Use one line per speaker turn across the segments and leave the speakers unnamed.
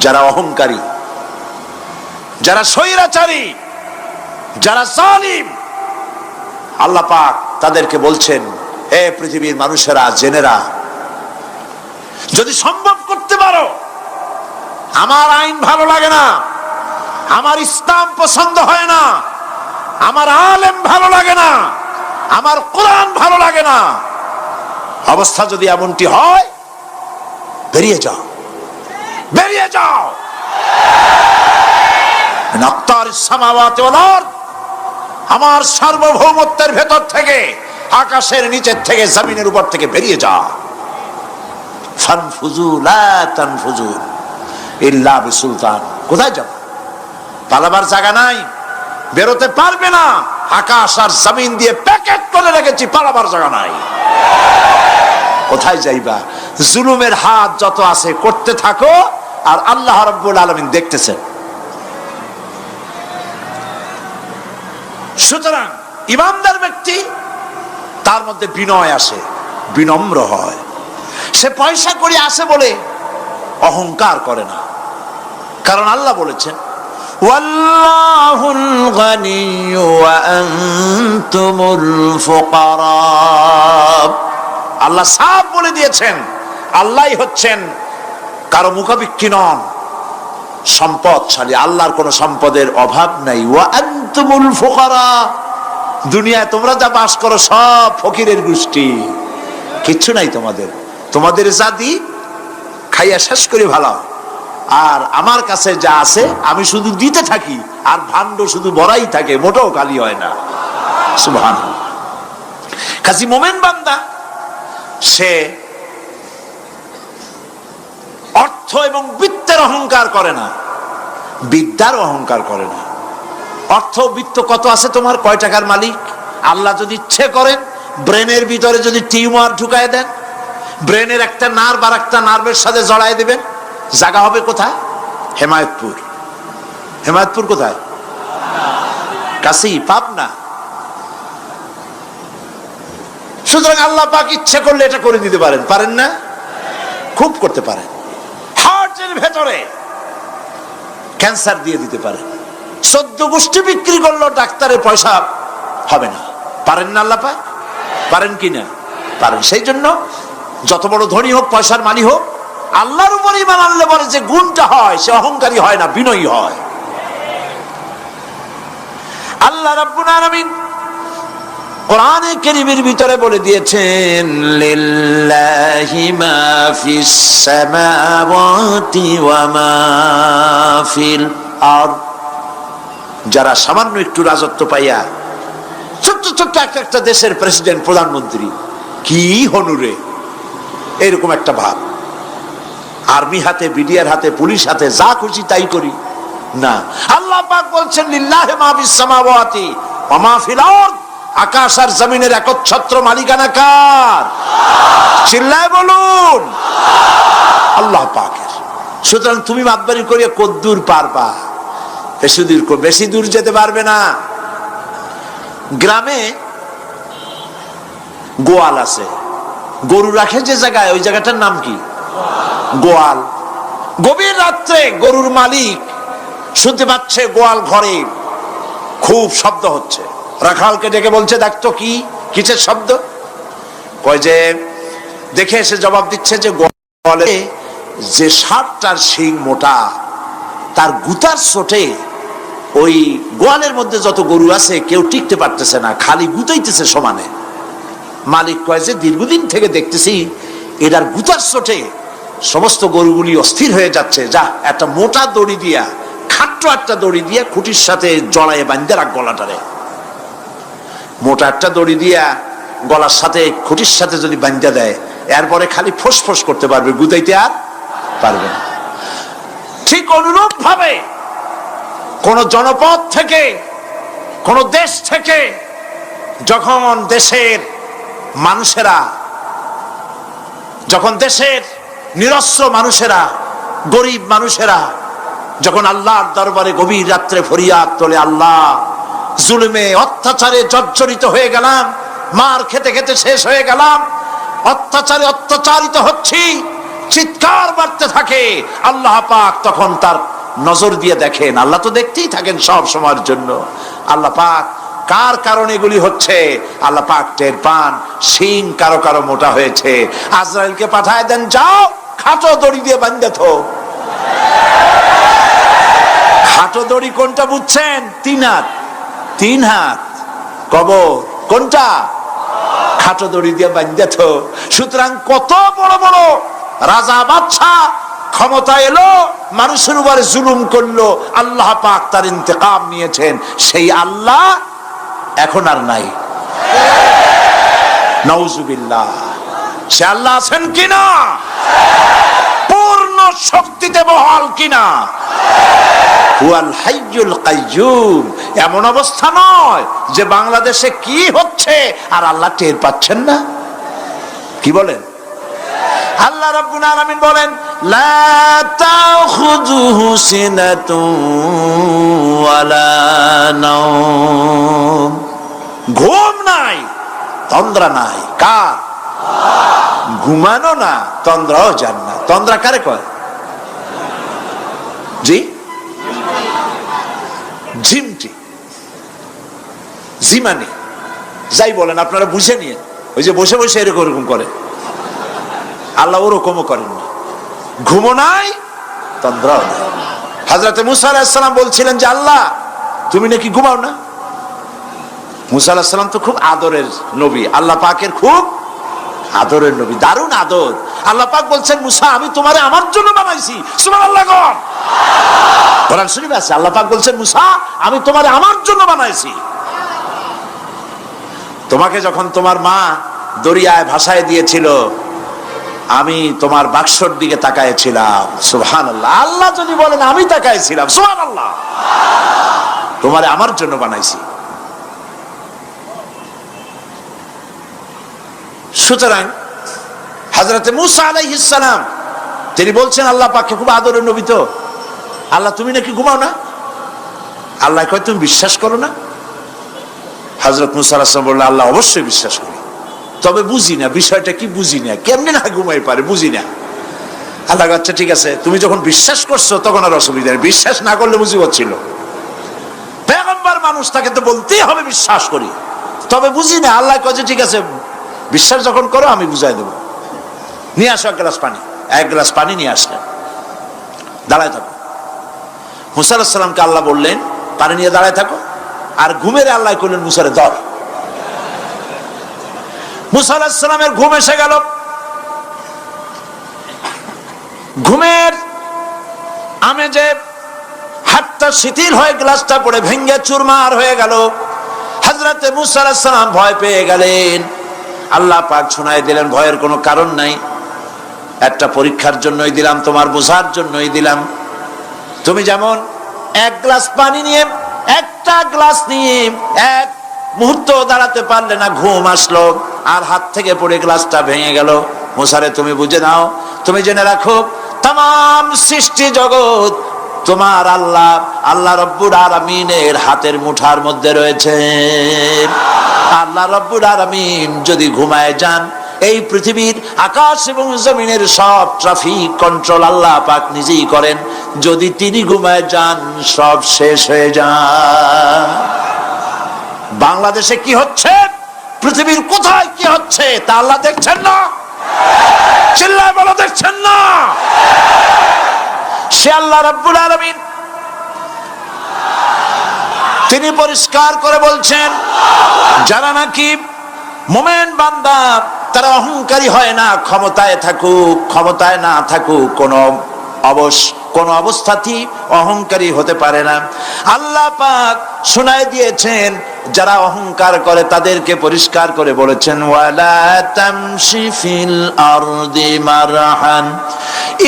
যারা অহংকারী, যারা স্বৈরাচারী, যারা জালিম, আল্লাহ পাক তাদেরকে বলছেন, হে পৃথিবীর মানুষেরা, জেনেরা, যদি সম্ভব করতে পারো, আমার আইন ভালো লাগে না, আমার ইসলাম পছন্দ হয় না, আমার আলেম ভালো লাগে না, আমার কোরআন ভালো লাগে না, অবস্থা যদি এমনটি হয়, বেরিয়ে যাও, বেরিয়ে যাও। আমার সার্বভৌমত্বের ভেতর থেকে, আকাশের নিচের থেকে, জমিনের উপর থেকে বেরিয়ে যা। ফানফুজু লা তানফুজু ইল্লা বিসুলতান। কোথায় যাবে? পালাবার জায়গা নাই, বেরোতে পারবে না। আকাশ আর জমিন দিয়ে প্যাকেট করে রেখেছি, পালাবার জায়গা নাই। কোথায় যাইবা? জুলুমের হাত যত আছে করতে থাকো, আর আল্লাহ রাব্বুল আলামিন দেখতেছেন। সুতরাং ইমানদার ব্যক্তি, তার মধ্যে বিনয় আসে, বিনম্র হয়। সে পয়সা করে আসে বলে অহংকার করে না, কারণ আল্লাহ বলেছেন, ওয়াল্লাহুল গানিয়্যু ওয়া আনতুমুল ফুকারা। আল্লাহ সাফ বলে দিয়েছেন, আল্লাহই হচ্ছেন কারো মুখাপেক্ষী নন, সম্পদশালী। আল্লাহর কোন সম্পদের অভাব নাই। ওয়া আনতুমুল ফুকারা, দুনিয়ায় তোমরা যা বাস করো সব ফকিরের গোষ্ঠী, কিচ্ছু নাই তোমাদের। তোমাদের জাতি খাইয়া শেষ করে ভালো, আর আমার কাছে যা আছে আমি শুধু দিতে থাকি, আর ভাণ্ড শুধু ভরাই থাকে, মোটেও খালি হয় না। সুবহানাল্লাহ। কাজী মোমেন বান্দা সে অর্থ এবং বৃত্তের অহংকার করে না, বিদ্যার অহংকার করে না। অর্থ বৃত্ত কত আছে তোমার, কয় টাকার মালিক? আল্লাহ যদি ইচ্ছে করেন, ব্রেনের ভিতরে যদি টিউমার ঢুকায় দেন, ব্রেনের একটা নার্ভ আর একটা নার্ভের সাথে জড়ায় দিবেন, জায়গা হবে কোথায়? হেমায়তপুর। হেমায়তপুর কোথায়? কাছেই, পাবনা। সুতরাং আল্লাহ পাক ইচ্ছে করলে এটা করে দিতে পারেন, পারেন না? খুব করতে পারেন। হার্টের ভেতরে ক্যান্সার দিয়ে দিতে পারেন, 14 গোষ্ঠী বিক্রি করলেও ডাক্তারের পয়সা হবে না, পারেন না আল্লাহ পাক? পারেন কিনা? পারেন। সেই জন্য যত বড় ধনী হোক, পয়সার মালিক হোক, আল্লাহর উপর ঈমান আনলে পরে যে গুণটা হয়, সে অহংকারী হয় না, বিনয়ী হয়। আল্লাহ রাব্বুল আলামিন কোরআনে কারীমের ভিতরে বলে দিয়েছেন, লিল্লাহি মা ফিস সামাওয়াতি ওয়া মা ফিল আরদ। যারা সামান্য একটু রাজত্ব পাইয়া, ছোট্ট ছোট্ট একটা দেশের প্রেসিডেন্ট, প্রধানমন্ত্রী, কি হনুরে, এরকম একটা ভাব। আর্মি হাতে, বিডিআর হাতে, পুলিশ হাতে, যা খুশি তাই করি না। আল্লাহ পাক বলছেন, লিল্লাহি মা ফিস সামাওয়াতি ওয়া মা ফিল আরদ। আকাশ আর জমিনের একচ্ছত্র মালিকানা কার? চিল্লায় বলুন, আল্লাহ পাকের। সুতরাং তুমি মাতবাড়ি করিয়া কদ্দূর পারবা? বেশি দূর যেতে পারবে না। গ্রামে গোয়াল আছে, গরু রাখে যে জায়গায়, ওই জায়গাটার নাম কি? গোয়াল। গভীর রাত্রে গরুর মালিক শুনতে পাচ্ছে গোয়াল ঘরে খুব শব্দ হচ্ছে। রাখালকে ডেকে বলছে, দেখতো কি, কিসের শব্দ? কয় যে, দেখে এসে জবাব দিচ্ছে যে গোয়ালে যে 7টার শিং মোটা, তার গুতার চোটে ওই গোয়ালের মধ্যে যত গরু আছে কেউ টিকতে পারতেছে না, খালি গুতাইতেছে সমানে। মালিক কয় যে, দীর্ঘদিন থেকে দেখতেছি এটার গুতার চোটে সমস্ত গরুগুলি অস্থির হয়ে যাচ্ছে, যা একটা মোটা দড়ি দিয়া, খাট্ট একটা দড়ি দিয়া খুঁটির সাথে জড়াইয়ে বাঁধতে রাখ গলাটারে। মোটা একটা দড়ি দিয়া গলার সাথে, খুঁটির সাথে যদি বাঁধতে দেয়, এরপরে খালি ফোঁস করতে পারবে, গুতাইতে আর পারবে না। ঠিক অনুরূপ ভাবে কোন জনপদ থেকে, কোন দেশ থেকে যখন দেশের মানুষেরা, যখন দেশের নিরস্ত্র মানুষেরা, গরিব মানুষেরা যখন আল্লাহর দরবারে গভীর রাত্রে ফরিয়াদ তোলে, আল্লাহ, জুলুমে অত্যাচারে জর্জরিত হয়ে গেলাম, মার খেতে খেতে শেষ হয়ে গেলাম, অত্যাচারে অত্যাচারিত হচ্ছি, চিৎকার বাড়তে থাকে, আল্লাহ পাক তখন তার নজর দিয়ে দেখেন। আল্লাহ তো দেখতেই থাকেন সব সময়ের জন্য। আল্লাহ পাক কার কারণে এগুলি হচ্ছে আল্লাহ পাক টের পান। শিং কারো কারো মোটা হয়েছে, আজরাইলকে পাঠায় দেন, যাও খাটো দড়ি দিয়ে বাঁধে থো। খাটো দড়ি কোনটা বুঝছেন? 3 হাত, 3 হাত কবর কোনটা? খাটো দড়ি দিয়ে বাঁধে থো। সুতরাং কত বড় বড় রাজা বাদশা ক্ষমতা এলো, মানুষের উপরে জুলুম করলো, আল্লাহ পাক তার ইন্তেকাম নিয়েছেন। সেই আল্লাহ এখন আর নাই, নাউজুবিল্লাহ। সে আল্লাহ আছেন কিনা? পূর্ণ শক্তিতে বহাল কিনা? হুয়াল হাইয়ুল কাইয়্যুম। এমন অবস্থা নয় যে বাংলাদেশে কি হচ্ছে আর আল্লাহ টের পাচ্ছেন না। কি বলেন? আল্লাহ রাব্বুল আলামিন বলেন, লা তাখুযুহু সিনাতুন ওয়ালা নাওম। ঘুম নাই, তন্দ্রা নাই। কার? ঘুমানো না, তন্দ্রাও যান না। তন্দ্রা কারে কয়? জি, ঝিমটি, জিমানি, যাই বলেন আপনারা বুঝে নিয়ে। ওই যে বসে বসে এরকম করে, আল্লাহ ওরকমও করেন না। ঘুমো নাই, তন্দ্রাও নাই। হযরতে মুসা আলাইহিস সালাম বলছিলেন যে আল্লাহ তুমি নাকি ঘুমাও না। মুসা আলাইহিস সালাম তো খুব আদরের নবী, আল্লাহ পাকের খুব আদরের নবী, দারুণ আদর। আল্লাহ পাক বলছেন, মুসা আমি তোমারে আমার জন্য বানাইছি। সুবহানাল্লাহ। কোরআন শরীফে আছে, আল্লাহ পাক বলছেন, মুসা আমি তোমারে আমার জন্য বানাইছি। তোমাকে যখন তোমার মা দরিয়ায় ভাসায় দিয়েছিল, আমি তোমার বাক্সর দিকে তাকাইছিলাম। সুবহানাল্লাহ। আল্লাহ যদি বলেন আমি তাকাইছিলাম, সুবহানাল্লাহ। তোমারে আমার জন্য বানাইছি। সুতরাং হযরতে মুসা আলাইহিস সালাম তিনি বলছেন আল্লাহ পাককে খুব আদরের নবী, তো আল্লাহ তুমি নাকি ঘুমাও না। আল্লাহ কয় তুমি বিশ্বাস করো না। হযরত মুসা আলাইহিস সালাম বললেন, আল্লাহ অবশ্যই বিশ্বাস করি, তবে বুঝি না বিষয়টা কি, বুঝি না কেমনে না ঘুমাই পারে, বুঝি না। আল্লাহ আচ্ছা ঠিক আছে, তুমি যখন বিশ্বাস করছো তখন আর অসুবিধা নেই, বিশ্বাস না করলে মুসিবত ছিল। পয়গম্বর মানুষ, তাকে তো বলতেই হবে বিশ্বাস করি, তবে বুঝি না। আল্লাহ কয় ঠিক আছে, বিশ্বাস যখন করো আমি বুঝাই দেবো। নিয়ে আসো 1 গ্লাস পানি। 1 গ্লাস পানি নিয়ে আসলেন, দাঁড়ায় থাকো। মুসা আলাইহিস সালামকে আল্লাহ বললেন পানি নিয়ে দাঁড়ায় থাকো, আর ঘুমের আল্লাহ করলেন মুসারে ধর। মুসা আলাইহিস সালামের ঘুম এসে গেল। ঘুমের আমেজে হাতটা শিথিল হয়ে গ্লাসটা পড়ে ভেঙে চুরমার হয়ে গেল। হযরতে মুসা আলাইহিস সালাম ভয় পেয়ে গেলেন। আল্লাহ পাক শোনায় দিলেন, ভয়ের কোনো কারণ নাই, একটা পরীক্ষার জন্যই দিলাম, তোমার বোঝার জন্যই দিলাম। তুমি যেমন 1 গ্লাস পানি নিয়ে, একটা গ্লাস নিয়ে 1 মুহূর্ত দাঁড়াতে পারলে না, ঘুম আসলো আর হাত থেকে পড়ে গ্লাসটা ভেঙে গেল। মুসারে তুমি বুঝে নাও, তুমি জেনে রাখো, তাম সৃষ্টি জগৎ তোমার আল্লাহ, আল্লাহ রব্বুল আলামিনের হাতের মুঠার মধ্যে রয়েছে। আল্লাহ রব্বুল আলামিন যদি ঘুমায় যান, এই পৃথিবীর আকাশ এবং জমিনের সব ট্রাফিক কন্ট্রোল আল্লাহ পাক নিজেই করেন। যদি তিনি ঘুমায় যান, সব শেষ হয়ে যায়। বাংলাদেশে কি হচ্ছে, পৃথিবীর কোথায় কি হচ্ছে তা আল্লাহ দেখছেন না? চিল্লায় বলো, দেখছেন না? সে আল্লাহ রাব্বুল আলামিন তিনি পরিষ্কার করে বলছেন, যারা নাকি মুমিন বান্দা তারা অহংকারী হয় না, ক্ষমতায় থাকুক ক্ষমতায় না থাকুক, কোন অবস্থাতেই অহংকারী হতে পারে না। আল্লাহ পাক শোনায় দিয়েছেন, যারা অহংকার করে তাদেরকে পরিষ্কার করে বলেছেন, ওয়ালা তামশি ফিল আরদি মারহান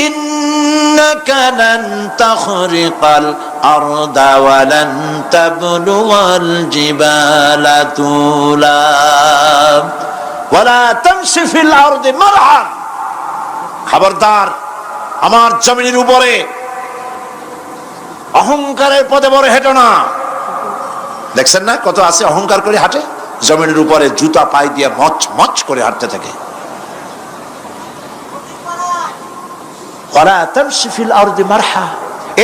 ইন্নাকা লান তাখরিকাল আরদা ওয়া লান তাবলুগাল জিবালা তুলা ওয়ালা তামশি ফিল আরদি মারহান। খবরদার, আমার জমিনের উপরে অহংকারের পদে বড় হেঁটো না। দেখছেন না কত আছে অহংকার করে হাঁটে, জমিনের উপরে জুতা পায়ে দিয়ে মচ মচ করে হাঁটতে থাকে। ওয়ালা তামশি ফিল আরদি মারহা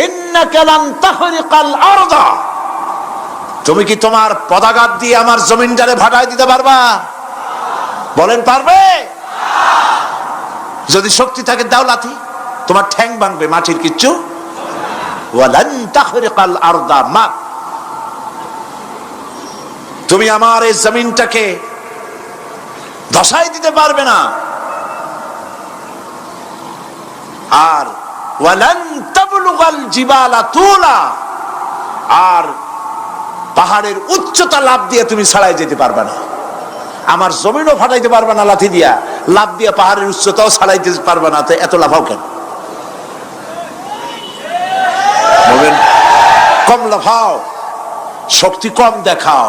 ইন্নাকা লান তাখরিকাল আরদা। তুমি কি তোমার পদাঘাত দিয়ে আমার জমিনটারে ভাটায় দিতে পারবা? বলেন পারবে? যদি শক্তি থাকে দাও লাথি, তোমার ঠ্যাং ভাঙবে, মাটির কিচ্ছু। ওয়ালান তাখরিকাল আরদা মা, তুমি আমার এই জমিনটাকে ধসাই দিতে পারবে না। আর ওয়ালান তাবলুগাল জিবালা তুলা, আর পাহাড়ের উচ্চতা লাফ দিয়ে তুমি ছাড়াই যেতে পারবে না। আমার জমিনও ফাটাইতে পারবে না লাথি দিয়া, লাফ দিয়ে পাহাড়ের উচ্চতাও ছাড়াইতে পারবে না। তো এত লাফাও কেন? বলবেন কম লাফাও, শক্তি কম দেখাও।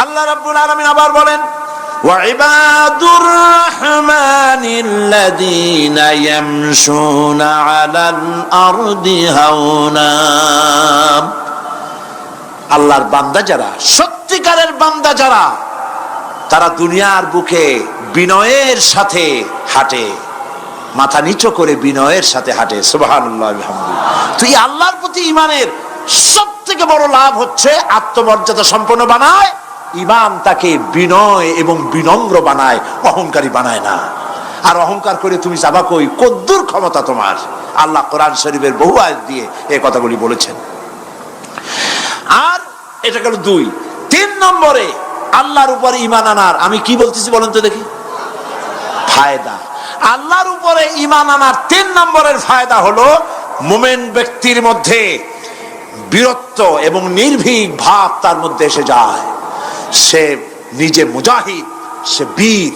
আল্লাহ রাব্বুল আলামিন আবার বলেন ওয়াইবাদুর রাহমানিল্লাযীনা ইয়ামশুনা আলাল আরদি হাওনা। আল্লাহর বান্দা যারা, সত্যিকারের বান্দা যারা, তারা দুনিয়ার বুকে বিনয়ের সাথে হাঁটে, মাথা নিচু করে বিনয়ের সাথে হাঁটে। সুবহানাল্লাহ আলহামদুলিল্লাহ। তো এই আল্লাহর প্রতি ঈমানের সবথেকে বড় লাভ হচ্ছে আত্মমর্যাদা সম্পন্ন বানায়। ঈমান তাকে বিনয় এবং বিনম্র বানায়, অহংকারী বানায় না। আর অহংকার করে তুমি যাবা কই? কদ্দুর ক্ষমতা তোমার? আল্লাহ কোরআন শরীফের বহু আয়াত দিয়ে এই কথাগুলি বলেছেন। আর এটা গেল 2। 3 নম্বরে আল্লাহর উপরে ঈমান আনার, আমি কি বলতেছি বলেন তো দেখি, ফায়দা। আল্লাহর উপরে ঈমান আনার 3 নম্বরের ফায়দা হলো মুমিন ব্যক্তির মধ্যে বীরত্ব এবং নির্ভীক ভাব তার মধ্যে এসে যায়। সে নিজে মুজাহিদ, সে বীর,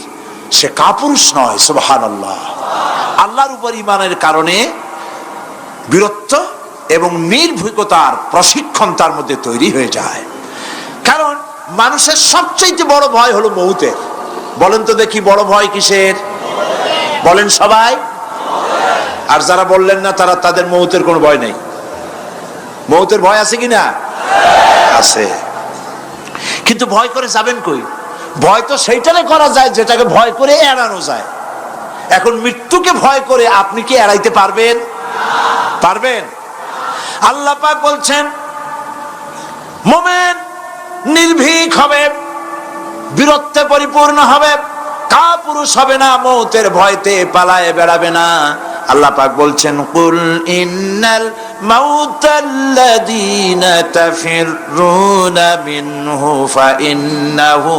সে কাপুরুষ নয়। সুবহানাল্লাহ। আল্লাহর উপর ঈমানের কারণে বীরত্ব এবং নির্ভীকতার প্রশিক্ষণ তার মধ্যে তৈরি হয়ে যায়। কারণ মানুষের সবচেয়ে বড় ভয় হলো মৌতের। বলেন তো দেখি বড় ভয় কিসের? বলেন সবাই। আর যারা বললেন না তারা, তাদের মৌতের কোনো ভয় নেই। মৌতের ভয় আছে কিনা? আছে। কিন্তু ভয় করে যাবেন কই? ভয় তো সেইটারে করা যায় যেটাকে ভয় করে এড়ানো যায়। এখন মৃত্যুকে ভয় করে আপনি কি এড়াইতে পারবেন? পারবেন? আল্লাহ পাক বলছেন মুমিন নির্ভীক হবে, বীরত্বে পরিপূর্ণ হবে, কাপুরুষ হবে না, মৌতের ভয়তে পালায়ে বেড়াবে না। আল্লাহ পাক বলছেন কুল ইন্নাল মাউতাল্লাযীনা তাফিরুনা মিনহু ফাইন্নাহু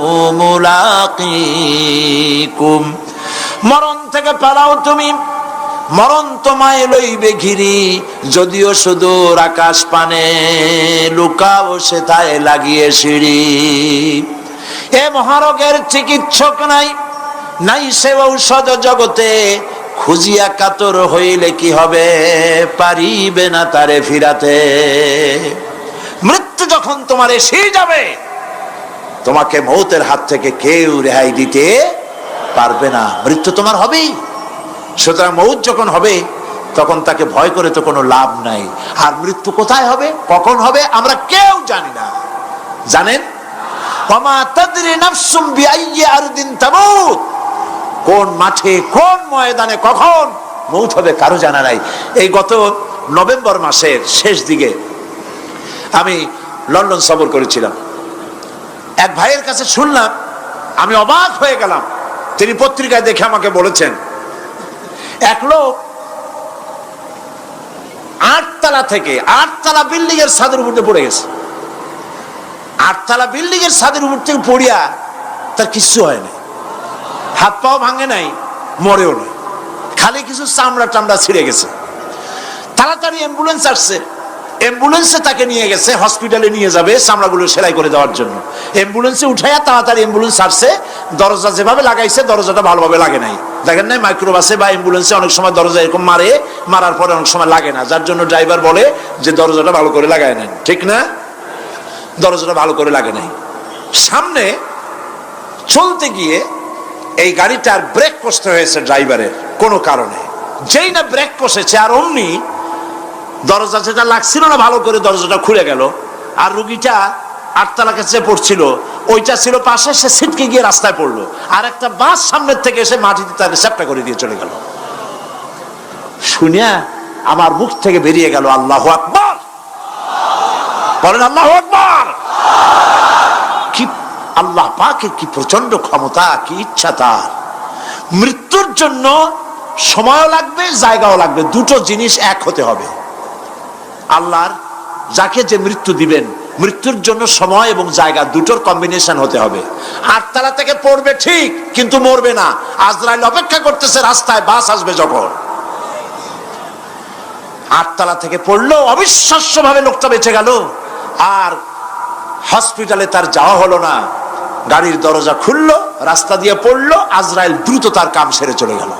মুলাকীকুম। মরণ থেকে পালাও তুমি, মরণ তোমায় লইবে ঘিরি, যদিও সুদূর আকাশ পানে, লুকাও সেথায় লাগিয়ে সিঁড়ি। এ মহারোগের চিকিৎসক নাই, নাই সে ঔষধ জগতে, খুঁজিয়া কাতর হইলে কি হবে, পারিবে না তারে ফিরাতে। মৃত্যু যখন তোমার এসে যাবে, তোমাকে মৌতের হাত থেকে কেউ রেহাই দিতে পারবে না। মৃত্যু তোমার হবেই। সুতরাং মৌত যখন হবে তখন তাকে ভয় করে তো কোনো লাভ নাই। আর মৃত্যু কোথায় হবে, কখন হবে, আমরা কেউ জানি না। জানেন? ওমা তাদরি নাফসুম বিআইয়ি আরদিন তামুত। কোন মাঠে, কোন ময়দানে কখন মৌত হবে কারো জানা নাই। এই গত নভেম্বর মাসের শেষ দিকে আমি লন্ডন সফর করেছিলাম। এক ভাইয়ের কাছে শুনলাম, আমি অবাক হয়ে গেলাম। তিনি পত্রিকায় দেখে আমাকে বলেছেন এক লোক 8 তলা থেকে 8 তলা বিল্ডিং এর ছাদের উপর পড়ে গেছে। 8 তলা বিল্ডিং এর ছাদের উপর থেকে পড়িয়া তার কিচ্ছু হয় না, হাত পাও ভাঙে নাই, মরেও নাই, খালি কিছু চামড়া টামড়া ছিঁড়ে গেছে। তাড়াতাড়ি অ্যাম্বুলেন্স আসছে, অ্যাম্বুলেন্সে তাকে নিয়ে গেছে, হসপিটালে নিয়ে যাবে চামড়াগুলো সেলাই করে দেওয়ার জন্য। অ্যাম্বুলেন্সে উঠাইয়া তাড়াতাড়ি অ্যাম্বুলেন্স আসছে। দরজা যেভাবে লাগাইছে দরজাটা ভালোভাবে লাগে নাই। দেখেন নাই মাইক্রোবাসে বা অ্যাম্বুলেন্সে অনেক সময় দরজা এরকম মারে, মারার পরে অনেক সময় লাগে না, যার জন্য ড্রাইভার বলে যে দরজাটা ভালো করে লাগায় নেন। ঠিক না? দরজাটা ভালো করে লাগে নাই। সামনে চলতে গিয়ে এই গাড়িটার ব্রেক কষতে হয়েছে ড্রাইভারের কোনো কারণে। যেই না ব্রেক কষেছে আর অমনি দরজা যেটা লাগছিল না ভালো করে, দরজাটা খুলে গেল। আর রুগীটা 8 তলা কাছে পড়ছিল, ওইটা ছিল পাশে, সে ছিটকে গিয়ে রাস্তায় পড়লো। আর একটা বাস সামনের থেকে এসে মাটিতে তাকে চ্যাপ্টা করে দিয়ে চলে গেল। শুনিয়া আমার মুখ থেকে বেরিয়ে গেল আল্লাহু আকবার। বলেন আল্লাহু আকবার। কি আল্লাহ পাকের কি প্রচন্ড ক্ষমতা, কি ইচ্ছা তার। মৃত্যুর জন্য সময় লাগবে, জায়গাও লাগবে, দুটো জিনিস এক হতে হবে। আল্লাহর যাকে যে মৃত্যু দিবেন, মৃত্যুর জন্য সময় এবং জায়গা দুটোর কম্বিনেশন হতে হবে। আটতলা থেকে পড়বে ঠিক, কিন্তু মরবে না। আজরাইল অপেক্ষা করতেছে রাস্তায়, বাস আসবে যখন। আটতলা থেকে পড়লো, অবিশ্বাস্য ভাবে লোকটা বেঁচে গেল। আর হসপিটালে তার যাওয়া হলো না। গাড়ির দরজা খুললো, রাস্তা দিয়ে পড়লো, আজরাইল দ্রুত তার কাম সেরে চলে গেল।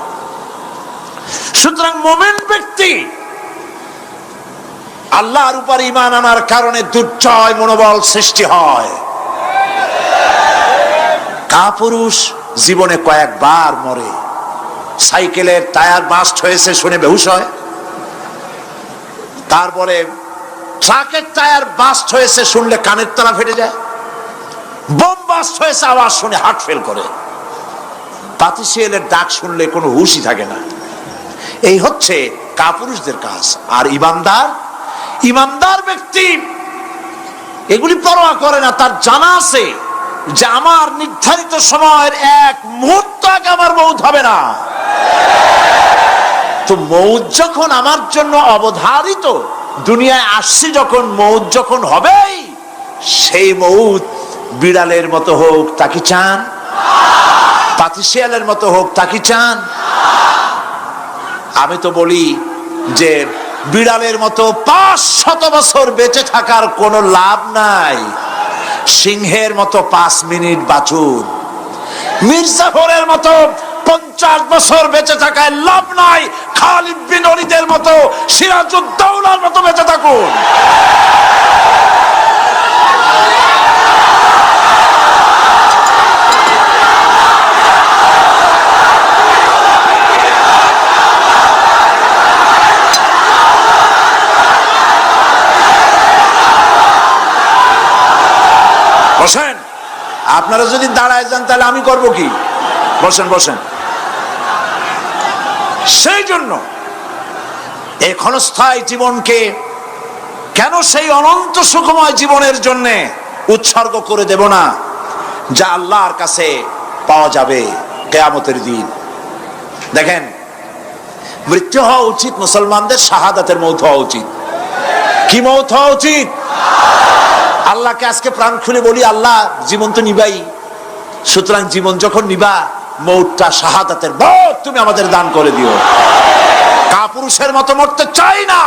সুতরাং মুমিন ব্যক্তি আল্লাহর উপর ঈমান আনার কারণে দুর্জয় মনোবল সৃষ্টি হয়। কাপুরুষ জীবনে কয়েকবার মরে। সাইকেলের টায়ার বাস্ট হয়েছে শুনে বেহুশ হয়। তারপরে ট্রাকের টায়ার বাস্ট হয়েছে শুনলে কানের তলা ফেটে যায়। বোম বাস্ট হয়েছে আওয়াজ শুনে হার্ট ফেল করে। পাতিশিয়ালের ডাক শুনলে কোনো হুশই থাকে না। এই হচ্ছে কাপুরুষদের কাজ। আর ইমানদার ব্যক্তি এগুলি পরোয়া করে না। তার জানা আছে যে আমার নির্ধারিত সময়ের এক মুহূর্ত আগে আমার মউত হবে না। তো মউত যখন আমার জন্য অবধারিত, দুনিয়ায় আসছি যখন, মউত যখন হবেই, সেই মউত বিড়ালের মতো হোক তা কি চান? পাতিশিয়ালের মতো হোক তা কি চান? আমি তো বলি যে বিড়ালের মতো 500 বছর বেঁচে থাকার কোনো লাভ নাই। সিংহের মতো 5 মিনিট বাঁচুন। মির্জাফরের মতো 50 বছর বেঁচে থাকায় লাভ নাই। খালিদ বিন ওলীদের মতো, সিরাজউদ্দৌলার মতো বেঁচে থাকুন। বসেন। আপনারা যদি দাঁড়ায় যান তাহলে আমি করব কি? বসেন বসেন। সেই জন্য এই ক্ষণস্থায়ী জীবনকে কেন সেই অনন্ত সুখময় জীবনের জন্য উৎসর্গ করে দেব না, যা আল্লাহর কাছে পাওয়া যাবে কিয়ামতের দিন। দেখেন, মৃত্যু হওয়া উচিত মুসলমানদের শাহাদাতের মউত হওয়া উচিত। কি মউত হওয়া উচিত? আল্লাহকে আজকে প্রাণ খুলে বলি, আল্লাহ জীবন তো নিবাই, সুতরাং জীবন যখন নিবা, মউতটা শাহাদাতের মউত তুমি আমাদের দান করে দিও। কাপুরুষের মতো মরতে চাই না,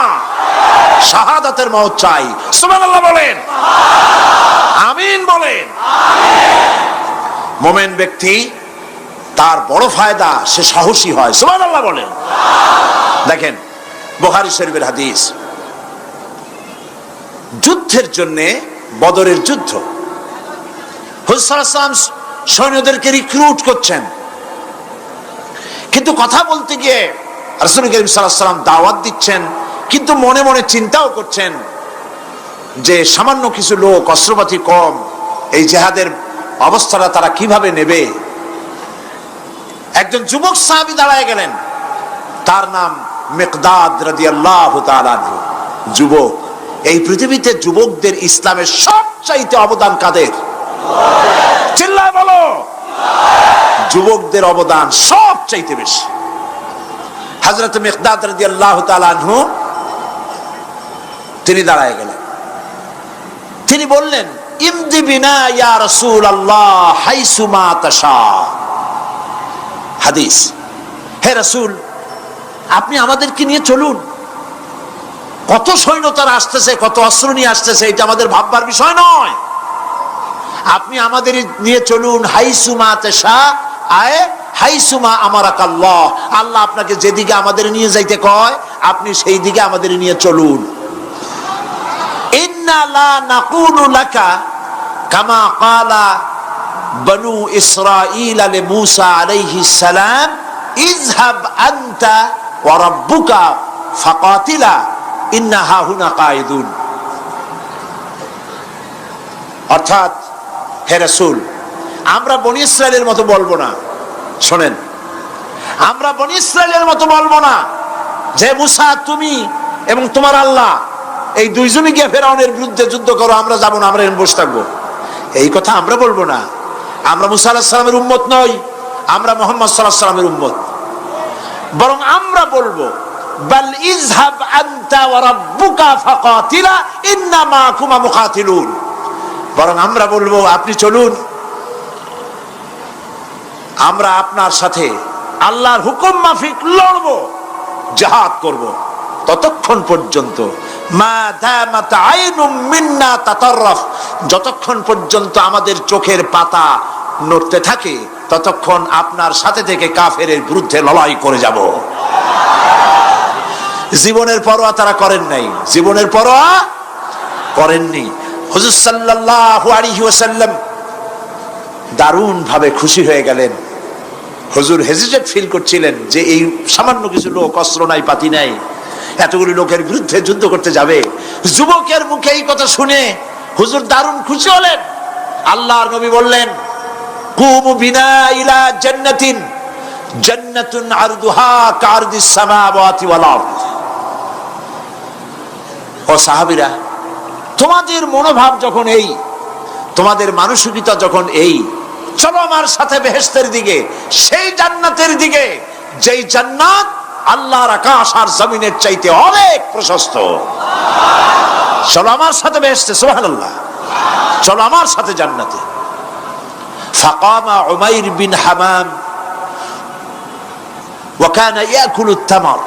শাহাদাতের মউত চাই। সুবহানাল্লাহ বলেন, আমিন বলেন। মুমিন ব্যক্তি তার বড় ফায়দা, সে সাহসী হয়। সুবহানাল্লাহ বলেন। দেখেন, বুখারী শরীফের হাদিস, যুদ্ধের জন্য, বদরের যুদ্ধ, হুজুর সাল্লাল্লাহু আলাইহি ওয়াসাল্লাম সৈন্যদেরকে রিক্রুট করছেন, কিন্তু কথা বলতে গিয়ে রাসূল করিম সাল্লাল্লাহু আলাইহি ওয়াসাল্লাম দাওয়াত দিচ্ছেন, কিন্তু মনে মনে চিন্তাও করছেন যে সামান্য কিছু লোক, অস্ত্রপাতি কম, এই জিহাদের অবস্থাটা তারা কিভাবে নেবে। একজন যুবক সাহাবী দাঁড়ায় গেলেন, তার নাম মিকদাদ রাদিয়াল্লাহু তাআলা আনহু। যুবক, এই পৃথিবীতে যুবকদের ইসলামের সবচাইতে অবদান কাদের? চিল্লায় বলো। যুবকদের অবদান সবচাইতে বেশি। হযরত মিকদাদ রাদিয়াল্লাহু তাআলা আনহু তিনি দাঁড়ায় গেলেন। তিনি বললেন, ইমদি বিনা ইয়া রাসূলুল্লাহ হাইসুমা তাশা। হাদিস, হে রাসূল, আপনি আমাদেরকে নিয়ে চলুন। কত সৈন্য তারা আসতেছে, কত অস্ত্র নিয়ে আসতেছে, এটা আমাদের ভাববার বিষয় নয়। আপনি আমাদের নিয়ে চলুন, হাইসুমা তাশা আয় হাইসুমা আমারাকাল্লাহ। আল্লাহ আপনাকে যেদিকে আমাদের নিয়ে যাইতে কয়, আপনি সেই দিকে আমাদের নিয়ে চলুন। ইন্না লা নাকুলু লাকা কামা ক্বালা বনু ইসরাঈল লিমূসা আলাইহিস সালাম, ইযহাব আনতা ওয়া রাব্বুকা ফাকাতিলা ইন্না হাহুনা কায়িদুন। অর্থাৎ, হে রাসূল, আমরা বনি ইসরাইলের মতো বলবো না। শোনেন, আমরা বনি ইসরাইলের মতো বলবো না যে মুসা তুমি এবং তোমার আল্লাহ এই দুইজনই গিয়ে ফেরাউনের বিরুদ্ধে যুদ্ধ করো, আমরা যাবো না, আমরা এখানে বসে থাকবো। এই কথা আমরা বলবো না। আমরা মুসা আলাইহিস সালামের উম্মত নই, আমরা মুহাম্মদ সাল্লাল্লাহু আলাইহি সাল্লামের উম্মত। বরং আমরা বলবো বাল ইযহাব আনতা ওয়া রাব্বুকা ফাকাতিলা ইন্না মাকুমা মুকাতিলুন। বরং আমরা বলবো আপনি চলুন, আমরা আপনার সাথে আল্লাহর হুকুম মাফিক লড়বো, জিহাদ করব। ততক্ষণ পর্যন্ত মা দামাত আইনুম মিন্না তাতাররাফ, যতক্ষণ পর্যন্ত আমাদের চোখের পাতা নড়তে থাকে ততক্ষণ আপনার সাথে থেকে কাফেরের বিরুদ্ধে লড়াই করে যাব। জীবনের পরোয়া তারা করেন নাই, জীবনের পরোয়া করেননি। হুজুর সাল্লাল্লাহু আলাইহি ওয়াসাল্লাম দারুণ ভাবে খুশি হয়ে গেলেন। হুজুর হেজিটেট ফিল করছিলেন যে এই সামান্য কিছু লোক, অস্ত্র নাই পাতি নাই, এতগুলি লোকের বিরুদ্ধে যুদ্ধ করতে যাবে। যুবকের মুখে এই কথা শুনে হুজুর দারুণ খুশি হলেন। আল্লাহর নবী বললেন কুমু বিনা ইলা জান্নাতিন জান্নাতুন আরদুহা কারদিস সামাওয়াতি ওয়াল আরদ। ও সাহাবীরা, তোমাদের মনোভাব যখন এই, তোমাদের মানসিকতা যখন এই, চলো আমার সাথে বেহেশতের দিকে, সেই জান্নাতের দিকে যেই জান্নাত আল্লাহর আকাশ আর জমিনের চাইতে অনেক প্রশস্ত। চলো আমার সাথে বেহেশতে, সুবহানাল্লাহ, চলো আমার সাথে জান্নাতে। ফাকামা উমাইর বিন হামাম ওয়া কানা ইয়াকুলুত তামার।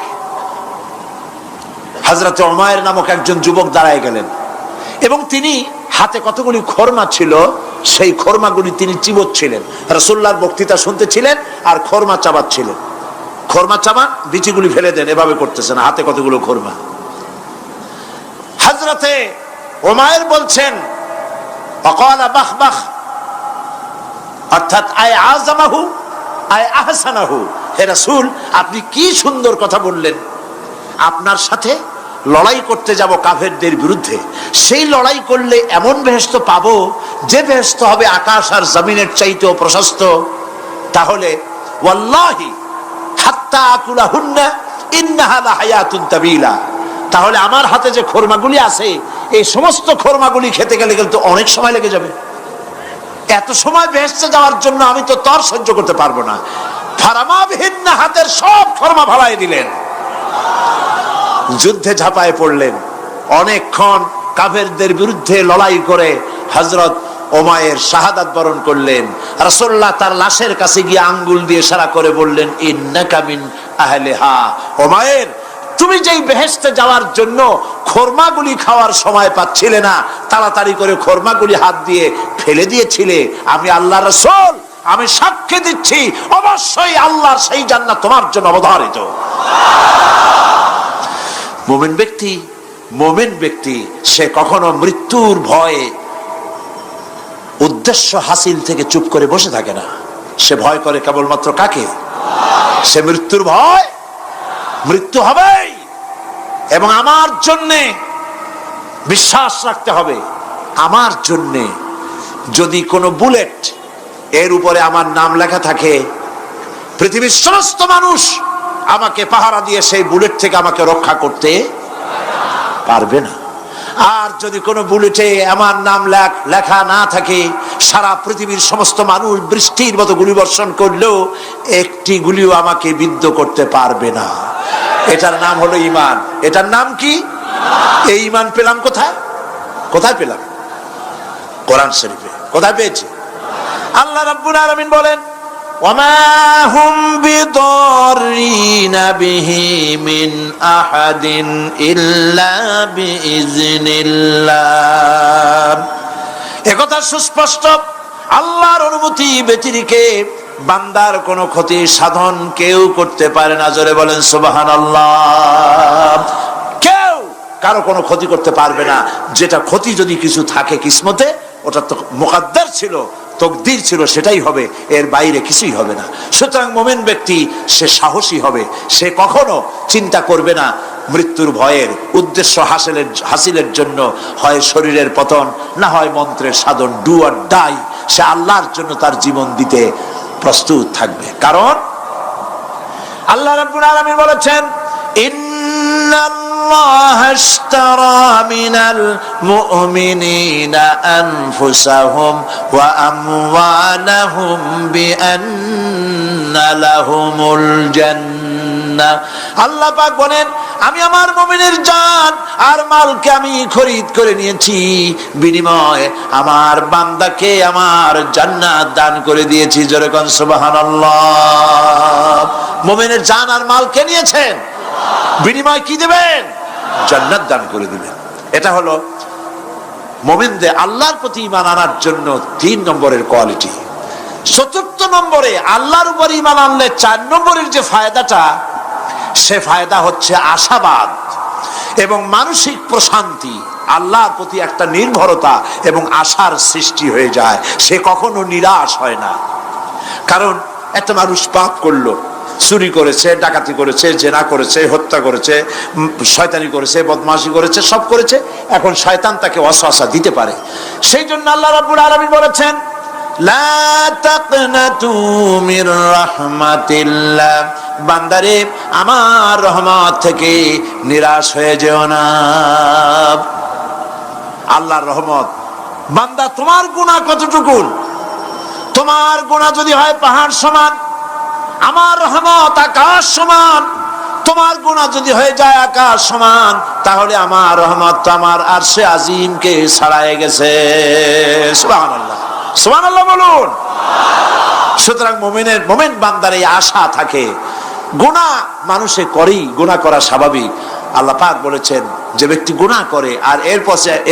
হযরত উমাইর নামক একজন যুবক দাঁড়ায় গেলেন এবং তিনি হাতে কতগুলি খরমা ছিল, সেই খরমাগুলি তিনি চিবোচ্ছিলেন। রাসূলুল্লাহর বক্তৃতা শুনতেছিলেন আর খরমা চাবাচ্ছিলেন। খরমা চাবান, বিচিগুলি ফেলে দেন, এভাবে করতেছেন, হাতে কতগুলো খরমা। হযরতে উমাইর বলছেন ওয়াকালা বাখ বাখ, অর্থাৎ আয় আযমাহু আয় আহসানাহু। হে রাসূল, আপনি কি সুন্দর কথা বললেন। আপনার সাথে লড়াই করতে যাব কাফেরদের বিরুদ্ধে, সেই লড়াই করলে এমন বেহেশত পাবো যে বেহেশত হবে আকাশ আর জমিনের চাইতেও প্রশস্ত। তাহলে ওয়াল্লাহি হাত্তা আকুলাহুন্না ইন্নাহা লাহায়াতুন তাবিলা, তাহলে আমার হাতে যে খরমাগুলি আছে এই সমস্ত খরমাগুলি খেতে গেলে কিন্তু অনেক সময় লেগে যাবে। এত সময় বেহেশতে যাওয়ার জন্য আমি তো তর সহ্য করতে পারবো না। ফারামাবিহিন্না, হাতের সব খরমা ভালাই দিলেন, যুদ্ধে ঝাঁপায় পড়লেন। অনেকক্ষণ কাফেরদের বিরুদ্ধে লড়াই করে হযরত উমাইর শাহাদাত বরণ করলেন। রাসূলুল্লাহ তার লাশের কাছে গিয়ে আঙ্গুল দিয়ে ইশারা করে বললেন ইন্নাকা মিন আহলিহা। উমাইর, তুমি যেই বেহেশতে যাওয়ার জন্য খরমাগুলি খাওয়ার সময় পাচ্ছিলে না, তাড়াতাড়ি করে খরমাগুলি হাত দিয়ে ফেলে দিয়েছিলে, আমি আল্লাহর রাসূল, আমি সাক্ষী দিচ্ছি অবশ্যই আল্লাহর সেই জান্নাত তোমার জন্য অবধারিত। মুমিন ব্যক্তি সে কখনো মৃত্যুর ভয়ে উদ্দেশ্য হাসিল থেকে চুপ করে বসে থাকে না। সে ভয় করে কেবলমাত্র কাকে? সে মৃত্যুর ভয়, মৃত্যু হবেই এবং আমার জন্যে বিশ্বাস রাখতে হবে। আমার জন্যে যদি কোনো বুলেট এর উপরে আমার নাম লেখা থাকে, পৃথিবীর সমস্ত মানুষ আমাকে পাহারা দিয়ে সেই বুলেট থেকে আমাকে রক্ষা করতে পারবে না। আর যদি কোনো বুলেটে আমার নাম লেখা না থাকে, সারা পৃথিবীর সমস্ত মানুষ বৃষ্টির মতো গুলি বর্ষণ করলেও একটি গুলিও আমাকে বিদ্ধ করতে পারবে না। এটার নাম হলো ঈমান। এটার নাম কি? এই ঈমান পেলাম কোথায়? কোথায় পেলাম? কোরআন শরীফে। কোথায় পেয়েছি? আল্লাহ রাব্বুল আলামিন বলেন ওয়ামা হুম বিদরিনা বিহি মিন আহাদিন ইল্লা বিইজনিল্লাহ। একথা সুস্পষ্ট, আল্লাহর অনুমতি ব্যতিরেকে বান্দার কোনো ক্ষতি সাধন কেউ করতে পারে না। জোরে বলেন সুবহানাল্লাহ। কেউ কারো কোনো ক্ষতি করতে পারবে না। যেটা ক্ষতি যদি কিছু থাকে কিসমতে, ওটা তো মুকদ্দার ছিল, তকদির ছিল, সেটাই হবে, এর বাইরে কিছুই হবে না। সুতরাং মুমিন ব্যক্তি সে সাহসী হবে, সে কখনো চিন্তা করবে না মৃত্যুর ভয়ের। উদ্দেশ্য হাসিলের জন্য হয় শরীরের পতন, না হয় মন্ত্রের সাধন, ডু অর ডাই, সে আল্লাহর জন্য তার জীবন দিতে প্রস্তুত থাকবে। কারণ আল্লাহ রাব্বুল আলামিন বলেছেন ইন্নাল্লাহা আশতারা মিনাল মুমিনিনা আনফুসাহুম ওয়া আমওয়ালাহুম বিআন্না লাহুমুল জান্নাহ। আল্লাহ পাক বলেন, আমি আমার মুমিনের জান আর মালকে আমি খরিদ করে নিয়েছি, বিনিময়ে আমার বান্দাকে আমার জান্নাত দান করে দিয়েছি। জোরে কোন সুবহানাল্লাহ। মুমিনের জান আর মালকে নিয়েছেন, বিনিময়ে কি দিবেন? জান্নাত দান করে দিবেন। এটা হলো মুমিনদের আল্লাহর প্রতি ঈমান আনার জন্য 3 নম্বরের কোয়ালিটি। 4th নম্বরে আল্লাহর উপর ঈমান আনলে 4 নম্বরের যে ফায়দাটা, সে ফায়দা হচ্ছে আশাবাদ এবং মানসিক প্রশান্তি। আল্লাহর প্রতি একটা নির্ভরতা এবং আশার সৃষ্টি হয়ে যায়, সে কখনো নিরাশ হয় না। কারণ একটা মানুষ পাপ করলো, চুরি করেছে, ডাকাতি করেছে, জেনা করেছে, হত্যা করেছে, শয়তানি করেছে, বদমাশি করেছে, সব করেছে। এখন শয়তান তাকে ওয়াসওয়াসা দিতে পারে। সেই জন্য আল্লাহ রাব্বুল আলামিন বলেছেন, লা তাকনাতু মির রাহমাতিল্লাহ, বান্দারে আমার রহমত থেকে নিরাশ হয়ে যেও না। আল্লাহর রহমত, বান্দা তোমার গুনাহ কতটুকু? তোমার গুনাহ যদি হয় পাহাড় সমান, আমার রহমত আকাশ সমান। তোমার গুনাহ যদি হয়ে যায় আকাশ সমান, তাহলে আমার রহমত তো আমার আরশে আজিমকে ছাড়াই গেছে। সুবহানাল্লাহ, সুবহানাল্লাহ বলুন। সুতরাং মুমিন বান্দার এই আশা থাকে। গুনাহ মানুষে করেই, গুনাহ করা স্বাভাবিক। আল্লাহ পাক বলেছেন, যে ব্যক্তি গুনাহ করে আর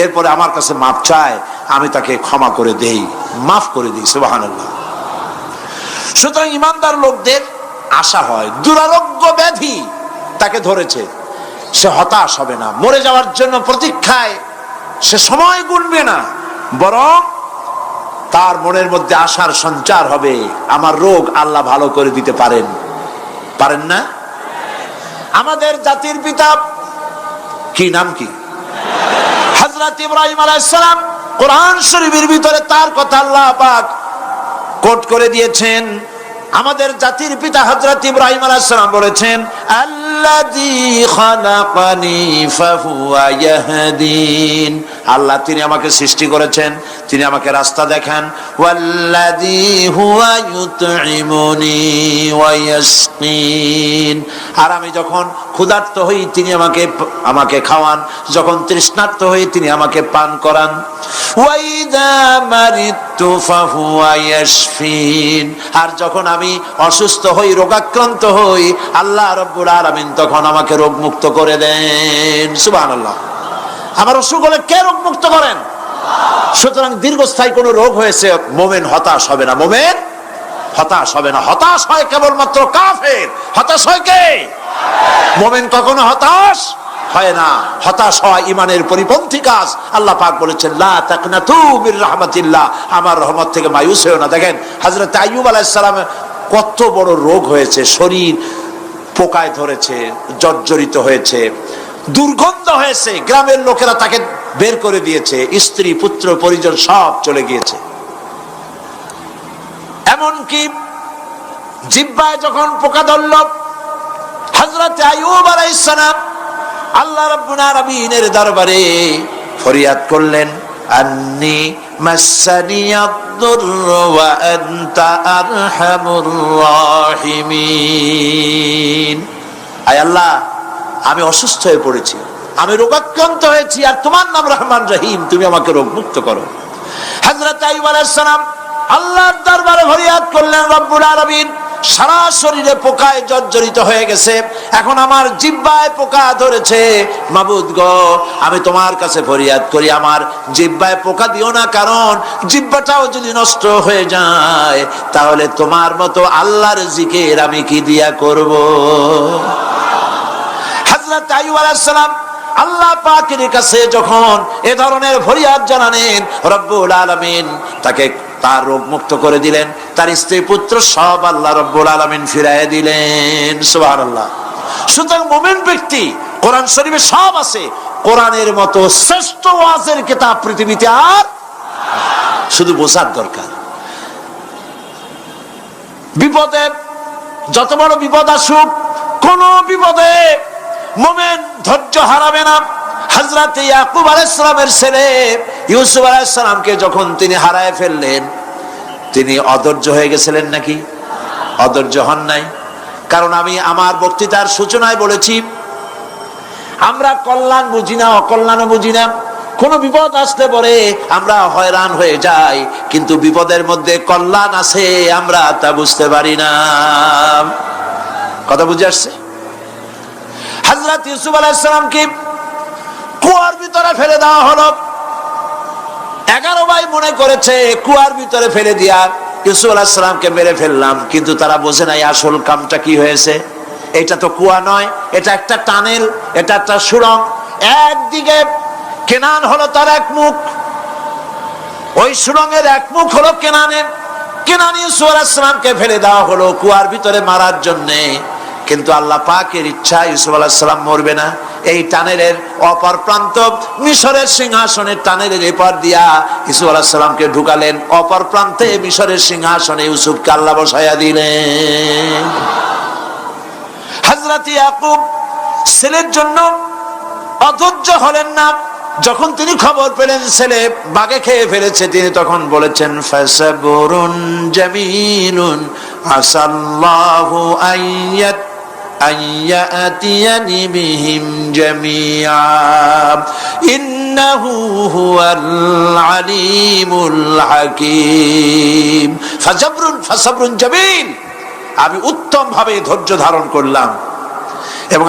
এরপরে আমার কাছে মাফ চায়, আমি তাকে ক্ষমা করে দেই, মাফ করে দিই। সুবহানাল্লাহ। সুতরাং ইমানদার লোকদের আশা হয়, দুরারোগ্য ব্যাধি তাকে ধরেছে, সে হতাশ হবে না, মরে যাওয়ার জন্য প্রতীক্ষায় সে সময় গুনবে না, বরং তার মনের মধ্যে আশার সঞ্চার হবে, আমার রোগ আল্লাহ ভালো করে দিতে পারেন। পারেন না? আমাদের জাতির পিতা কি নাম কি? হযরত ইব্রাহিম আলাইহিস সালাম। কোরআন শরীফের ভিতরে তার কথা আল্লাহ পাক কোট করে দিয়েছেন। আমাদের জাতির পিতা হযরত ইব্রাহিম আলাইহিস সালাম বলেছেন, আল্লাযী খালাকানি ফাহুয়া ইয়াহদিন। আল্লাহ তিনি আমাকে সৃষ্টি করেছেন, তিনি আমাকে রাস্তা দেখান। ওয়াল্লাযী হুয়া ইউতঈমুনি ওয়া ইয়াসকিন। আর আমি যখন ক্ষুধার্ত হই তিনি আমাকে খাওয়ান, যখন তৃষ্ণার্ত হই তিনি আমাকে পান করান। ওয়া ইযা মারিতু ফাহুয়া ইয়াশফিন। আর যখন আমি অসুস্থ হই, রোগাক্রান্ত হই, আল্লাহ রাব্বুল আলামিন তখন আমাকে রোগ মুক্ত করে দেন। সুবহানাল্লাহ। আমার অসুখ হলে কে রোগ মুক্ত করেন? সুতরাং দীর্ঘস্থায়ী কোনো রোগ হয়েছে, মুমিন হতাশ হবে না, মুমিন হতাশ হবে না। হতাশ হয় কেবলমাত্র কাফের। হতাশ হয় কে? মুমিন কখনো হতাশ হয় না। হতাশ হওয়া ইমানের পরিপন্থী কাজ। আল্লাহ পাক বলেছেন, লা তাকনাতু মির রাহমাতিল্লাহ, আমার রহমত থেকে মায়ুস হয়ো না। দেখেন হযরত আইয়ুব আলাইহিস সালামের কত বড় রোগ হয়েছে, শরীর পোকায় ধরেছে, জর্জরিত হয়েছে, দুর্গন্ধ হয়েছে, গ্রামের লোকেরা তাকে বের করে দিয়েছে, স্ত্রী পুত্র পরিজন সব চলে গিয়েছে। এমনকি জিহ্বায় যখন পোকা ধরল, হযরত আইয়ুব আলাইহিস সালাম আল্লাহ রাব্বুল আলামিনের দরবারে ফরিয়াদ করলেন, আন্নী মাসানিয়াদ-দুররু ওয়া আনতা আরহামুর রাহিমিন। আয় আল্লাহ, আমি অসুস্থ হয়ে পড়েছি, আমি রোগাক্রান্ত হয়েছি, আর তোমার নাম রহমান রহিম, তুমি আমাকে রোগ মুক্ত করো। হযরত আইয়ুব আলাইহিস সালাম আল্লাহর দরবারে ফরিয়াদ করলেন, রব্বুল আলামিন সারা শরীরে পোকায় জর্জরিত হয়ে গেছে, এখন আমার জিহ্বায় পোকা ধরেছে, মাবুদ গো আমি তোমার কাছে ফরিয়াদ করি, আমার জিহ্বায় পোকা দিও না, কারণ জিহ্বাটাও যদি নষ্ট হয়ে যায় তাহলে তোমার মতো আল্লাহর জিকির আমি কি দিয়া করব। হযরত আইয়ুব আলাইহিস সালাম আল্লাহ পাকের কাছে যখন এ ধরনের ফরিয়াদ জানালেন, রব্বুল আলামিন তাকে তার রোগ মুক্ত করে দিলেন, তার স্ত্রী পুত্র সব আল্লাহ রব্বুল আলামিন ফিরাইয়া দিলেন। সুবহানাল্লাহ। সুতরাং মুমিন ব্যক্তি, কোরআন শরীফে সব আছে, কোরআনের মতো শ্রেষ্ঠ ওয়াজের কিতাব পৃথিবীতে আর শুধু বোঝার দরকার। বিপদে, যত বড় বিপদ আসুক, কোন বিপদে মুমিন ধৈর্য হারাবে না। হযরত ইয়াকুব আলাইহিস সালামের ছেলে ইউসুফ আলাইহিস সালামকে যখন তিনি হারায় ফেললেন, তিনি অধৈর্য হয়ে গেছিলেন নাকি? অধৈর্য হন নাই। কারণ আমি আমার বক্তৃতার সূচনায় বলেছি, আমরা কল্যাণ বুঝি না, অকল্যাণও বুঝি না। কোন বিপদ আসতে পরে আমরা হয়রান হয়ে যাই, কিন্তু বিপদের মধ্যে কল্যাণ আছে আমরা তা বুঝতে পারি না। কথা বুঝে আসছে? হযরত ইউসুফ আলাইহিস সালামকে কুয়ার ভিতরে ফেলে দেওয়া হলো। 11 ভাই মনে করেছে কুয়ার ভিতরে ফেলে দিয়া ইউসুফ আলাইহিস সালামকে মেরে ফেললাম, কিন্তু তারা বোঝে নাই আসল কামটা কি হয়েছে। এটা তো কুয়া নয়, এটা একটা টানেল, এটা একটা সুড়ঙ্গ। একদিকে কেনান হলো তার এক মুখ, ওই সুড়ঙ্গের এক মুখ হলো কেনানের। কেনান ইউসুফ আলাইহিস সালামকে ফেলে দেওয়া হলো কুয়ার ভিতরে মারার জন্য, কিন্তু আল্লাহ পাকের ইচ্ছা ইউসুফ আলাইহিস সালাম মরবে না। এই টানেলের অপর প্রান্ত মিশরের সিংহাসনের টানেলের এপার দিয়া ইউসুফ আলাইহিস সালামকে ঢুকালেন, অপর প্রান্তে মিশরের সিংহাসনে ইউসুফকে আল্লাহ বসায়া দিলেন। হযরত ইয়াকুব ছেলের জন্য অধৈর্য হলেন না। যখন তিনি খবর পেলেন ছেলে বাঘে খেয়ে ফেলেছে, তিনি তখন বলেছেন ফাসাবরুন জামিলুন আসাল্লাহু আইয়াতিয়ানি বিহিম জামিআ ইন্নাহু হুয়াল আলিমুল হাকীম। ফাসাবরুন জামিল, আমি উত্তম ভাবে ধৈর্য ধারণ করলাম এবং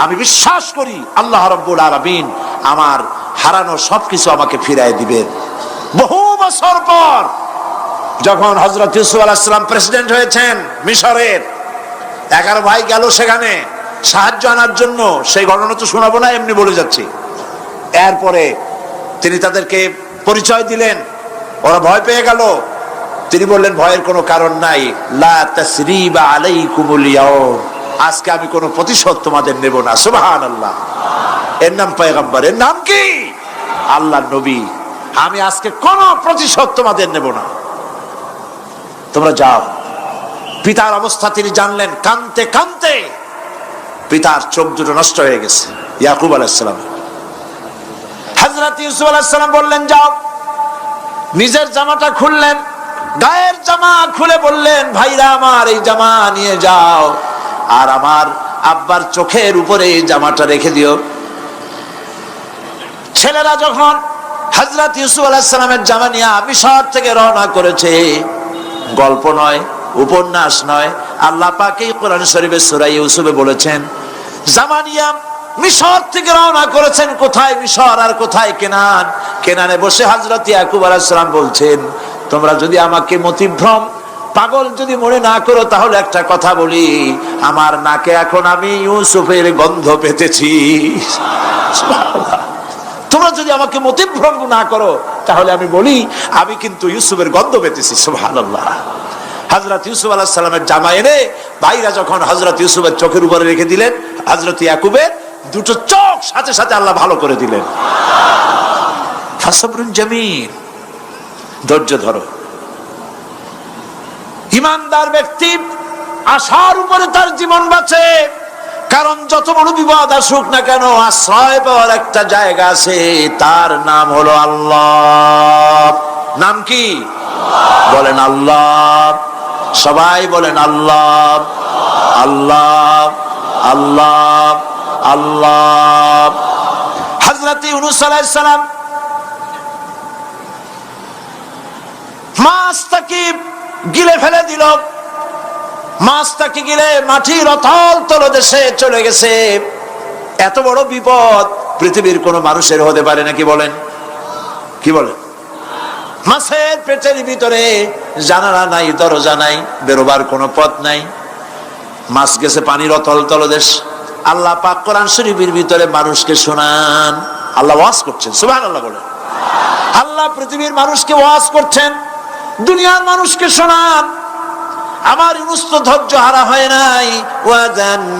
আমি বিশ্বাস করি আল্লাহ রাব্বুল আলামিন আমার হারানো সবকিছু আমাকে ফিরিয়ে দিবেন। বহু বছর পর যখন হযরত ইউসুফ আলাইহিস সালাম প্রেসিডেন্ট হয়েছেন মিশরের, 11 ভাই গেল সেখানে সাহায্য আনার জন্য। সেই ঘটনা তো শোনাবো না, এমনি বলে যাচ্ছি। এরপরে তিনি তাদেরকে পরিচয় দিলেন, ওরা ভয় পেয়ে গেল। তিনি বললেন ভয়ের কোনো কারণ নাই, লা তাসরিবা আলাইকুমুল ইয়াউম, আজকে আমি কোনো প্রতিশোধ তোমাদের নেব না। সুবহানাল্লাহ। এর নাম পয়গম্বর, এর নাম কি? আল্লাহর নবী। আমি আজকে কোনো প্রতিশোধ তোমাদের নেব না, তোমরা যাও। পিতার অবস্থা তিনি জানলেন, কাঁদতে কাঁদতে পিতার চোখ দুটো নষ্ট হয়ে গেছে ইয়াকুব আলাইহিস সালাম। হযরত ইউসুফ আলাইহিস সালাম বললেন যাও। নিজের জামাটা খুললেন, গায়ের জামা খুলে বললেন ভাইরা আমার এই জামা নিয়ে যাও, আর আমার আব্বার চোখের উপরে এই জামাটা রেখে দিও। ছেলেরা যখন হযরত ইউসুফ আলাইহিস সালামের জামা নিয়ে মিশর থেকে রওনা করেছে, গল্প নয়, উপন্যাস নয়, আল্লাহ পাক এই কোরআন শরীফে সূরা ইউসুফে বলেছেন জামা নিয়ে মিশর থেকে রওনা করেছেন। কোথায় মিশর আর কোথায় কেনান? কেনানে বসে হযরত ইয়াকুব আলাইহিস সালাম বলছেন তোমরা যদি আমাকে মতিভ্রম পাগল যদি মনে না করো, তাহলে একটা কথা বলি, আমার নাকে এখন আমি ইউসুফের গন্ধ পেতেছি। তোমরা যদি আমাকে মতিভ্রম না করো, তাহলে আমি বলি আমি কিন্তু ইউসুফের গন্ধ পেতেছি। সুবহানাল্লাহ। হযরত ইউসুফ আলাইহিস সালামের জামা এনে ভাইরা যখন হযরত ইউসুফের চোখের উপরে রেখে দিলেন, হযরত ইয়াকুবের দুটো চোখ সাথে সাথে আল্লাহ ভালো করে দিলেন। ফাসাবরুন জামিল, ধৈর্য ধরো। ইমানদার ব্যক্তি আশার উপরে তার জীবন বাঁচে, কারণ যত বড় বিপদ আসুক না কেন আশ্রয় পাওয়ার একটা জায়গা আছে, তার নাম হলো আল্লাহ। নাম কি? বলেন আল্লাহ। সবাই বলেন আল্লাহ আল্লাহ আল্লাহ আল্লাহ। হযরত ইউনূস আলাইহিস সালাম মাছটাকে গিলে ফেলে দিল, মাছটাকে গিলে মাটির অতল তলদেশে চলে গেছে। এত বড় বিপদ পৃথিবীর কোন মানুষের হতে পারে নাকি? বলেন, কি বলেন? মাছের পেটের ভিতরে জানালা নাই, দরজা নাই, বেরোবার কোনো পথ নাই, মাছ গেছে পানির অতল তলদেশ। আল্লাহ পাক কোরআন শরীফের ভিতরে মানুষকে শোনান, আল্লাহ ওয়াজ করছেন। সুবহানাল্লাহ বলেন। আল্লাহ পৃথিবীর মানুষকে ওয়াজ করছেন, দুনিয়ার মানুষকে শোনান। আমার ইউনূস তো ধৈর্য হারা হয় নাই। ওয়াযান্নুন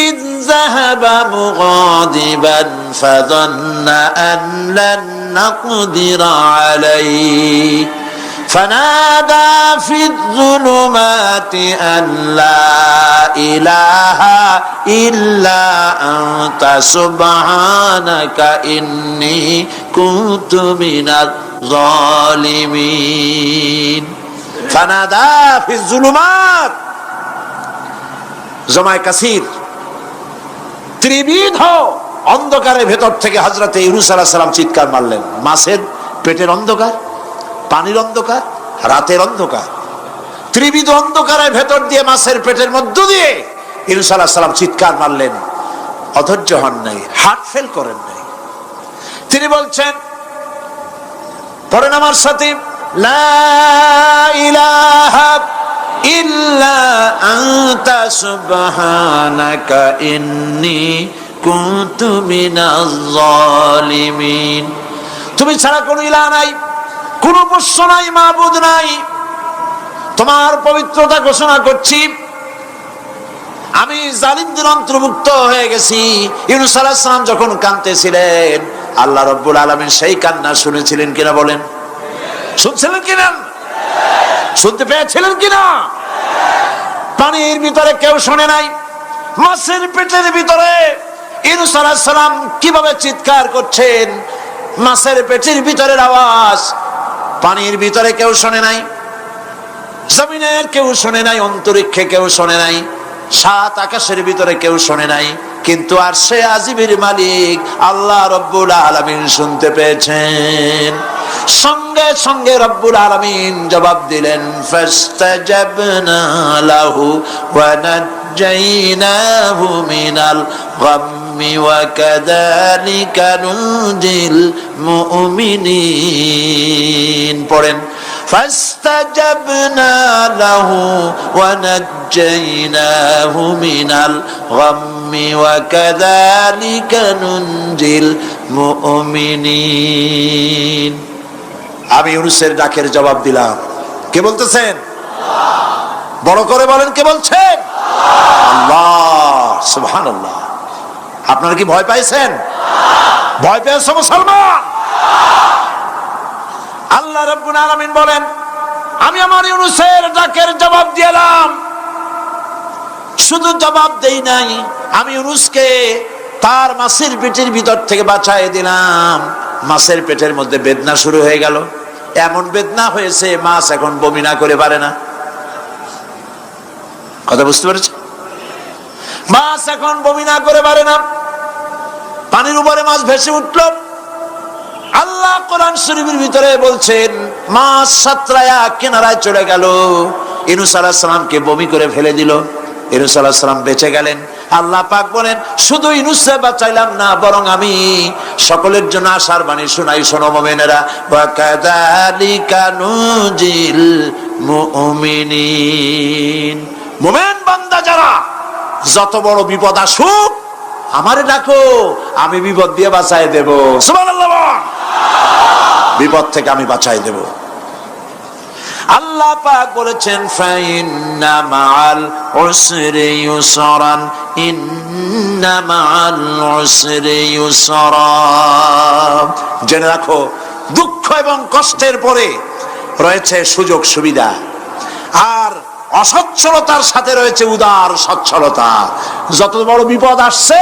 ইয যাহাবা মুগাদিবান ফাযান্না আন লান নাকদিরা আলাইহি ফানাদা ফিয-যুলুমাতি আল্লা ইলাহা ইল্লা আনতা সুবহানাকা ইন্নী কুনতু মিনাজ জালিমিন। ফানাদা ফিয-যুলুমাত, জমায়ে কাসির, ত্রিবিধ অন্ধকারের ভেতর থেকে হযরত ইউনূস আলাইহিস সালাম চিৎকার মারলেন। মাছের পেটের অন্ধকার, পানির অন্ধকার, রাতের অন্ধকার, ত্রিবিধ অন্ধকারের ভেতর দিয়ে মাছের পেটের মধ্য দিয়ে ইউনূস আলাইহিস সালাম চিৎকার মারলেন। অধৈর্য হন নাই, হার্ট ফেল করেন নাই। তিনি বলছেন, পড়েন আমার সাথে, লা ইলাহা ইল্লা আনতা সুবহানাকা ইন্নী কুনতু মিনাজ জালিমিন। তুমি ছাড়া কোনো ইলাহ নাই, কোনো পোষ্য নাই, মাবুদ নাই। তোমার পবিত্রতা ঘোষণা করছি, আমি জালিমদের অন্তর্ভুক্ত হয়ে গেছি। ইউনূস আলাইহিস সালাম যখন কাঁদতেছিলেন, আল্লাহ রাব্বুল আলামিন সেই কান্না শুনেছিলেন কিনা বলেন? শুনছিলেন কিনা? শুনতে পেয়েছিলেন কিনা? পানির ভিতরে কেউ শোনে নাই, মাছের পেটের ভিতরে ইউনূস আলাইহিস সালাম কিভাবে চিৎকার করছেন, মাছের পেটের ভিতরের আওয়াজ পানির ভিতরে কেউ শোনে নাই, জমিনের কেউ শোনে নাই, অন্তরিক্ষে কেউ শোনে নাই, সাত আকাশের ভিতরে কেউ শোনে নাই, কিন্তু আরশে আজিমের মালিক আল্লাহ রব্বুল আলামিন শুনতে পেয়েছেন। সঙ্গে সঙ্গে রব্বুল আলামিন জবাব দিলেন, ফাস্তাজাবনা লাহু ওয়া নাজ্জাইনাহু মিনাল গাম্মি ওয়া কাযালিকা নুনজিল মুমিনিন। পড়েন, ফাস্তাজাবনা লাহু ওয়া নাজ্জাইনাহু মিনাল গাম্মি ওয়া কাযালিকা নুনজিল মুমিনিন। আমি ইউনূসের ডাকের জবাব দিলাম। কে বলতেছেন? বড় করে বলেন, কে বলছেন? আল্লাহ। সুবহানাল্লাহ। আপনারা কি ভয় পাইছেন? ভয় পেয়েছে মুসলমান? আল্লাহ রাব্বুল আলামিন বলেন, আমি আমার ইউনূসের ডাকের জবাব দিলাম। শুধু জবাব দেই নাই, আমি ইউনূসকে তার মাছের পেটের ভিতর থেকে বাঁচায় দিলাম। মাছের পেটের মধ্যে বেদনা শুরু হয়ে গেল, এমন বেদনা হয়েছে মাছ এখন বমি না করে পারে না। কথা বুঝতে পেরেছে? মাছ এখন বমি না করে পারে না। পানির উপরে মাছ ভেসে উঠল। আল্লাহ কোরআন শরীফের ভিতরে বলছেন, মাছ সাতরায়া কিনারায় চলে গেল, ইউনূস আলাইহিস সালামকে বমি করে ফেলে দিল। ইউনূস আলাইহিস সালাম বেঁচে গেলেন। আল্লাহ পাক বলেন, শুধু ইউনূসকে বাঁচাইলাম না, বরং আমি সকলের জন্য আশার বাণী শোনাই, শোনো মুমিনেরা, ওয়া কাযালিকা নুনজিল মুমিনিন। মুমিন বান্দা যারা, যত বড় বিপদ আসুক আমারে ডাকো, আমি বিপদ দিয়ে বাঁচাই দেব। সুবহানাল্লাহ। বিপদ থেকে আমি বাঁচাই দেব। আল্লাহ পাক বলেছেন, ফাইন্না মাআল উসরি ইউসরান, ইন্না মাআল উসরি ইউসরা। জেনে রাখো, দুঃখ এবং কষ্টের পরে রয়েছে সুযোগ সুবিধা, আর অসচ্ছলতার সাথে রয়েছে উদার সচ্ছলতা। যত বড় বিপদ আসছে,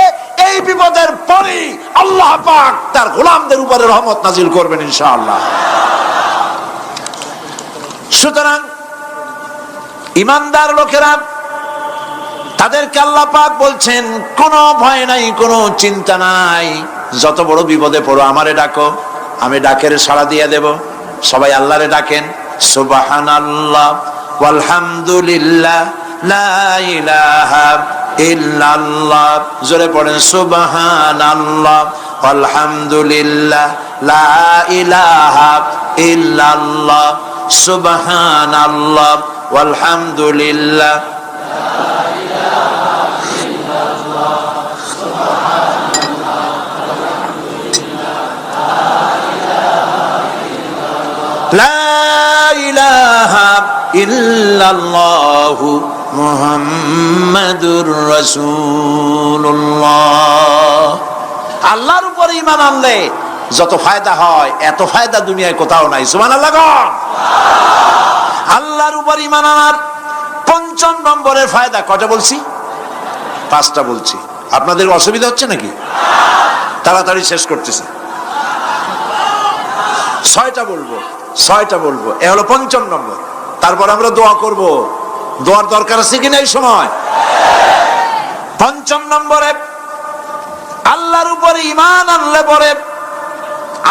এই বিপদের পরে আল্লাহ পাক তার গোলামদের উপরে রহমত নাজিল করবেন ইনশাআল্লাহ। সুতরাং ঈমানদার লোকেরা, তাদেরকে আল্লাহ পাক বলছেন, কোনো ভয় নাই, কোনো চিন্তা নাই, যত বড় বিপদে পড়ো আমারে ডাকো, আমি ডাকের সাড়া দিয়ে দেব। সবাই আল্লাহরে ডাকেন, সুবহানাল্লাহ ওয়ালহামদুলিল্লাহ লা ইলাহা ইল্লাল্লাহ। জোরে পড়েন, সুবহানাল্লাহ ওয়ালহামদুলিল্লাহ লা ইলাহা ইল্লাল্লাহ, সুবহানাল্লাহ ওয়ালহামদুলিল্লাহ লা ইলাহা ইল্লাল্লাহু মুহাম্মাদুর রাসূলুল্লাহ। আল্লাহর উপর ঈমান আনলে যত ফায়দা হয়, এত ফায়দা দুনিয়ায় কোথাও নাই। সুবহানাল্লাহ। আল্লাহর উপর ঈমান আনার পঞ্চম নম্বরের ফায়দা, কয়টা বলছি? 5টা বলছি। আপনাদের অসুবিধা হচ্ছে নাকি? তাড়াতাড়ি শেষ করতেছে। 6টা বলবো, এ হলো পঞ্চম নম্বর। তারপর আমরা দোয়া করব। দোয়ার দরকার আছে কিনা এই সময়? পঞ্চম নম্বরে আল্লাহর উপরে ঈমান আনলে পরে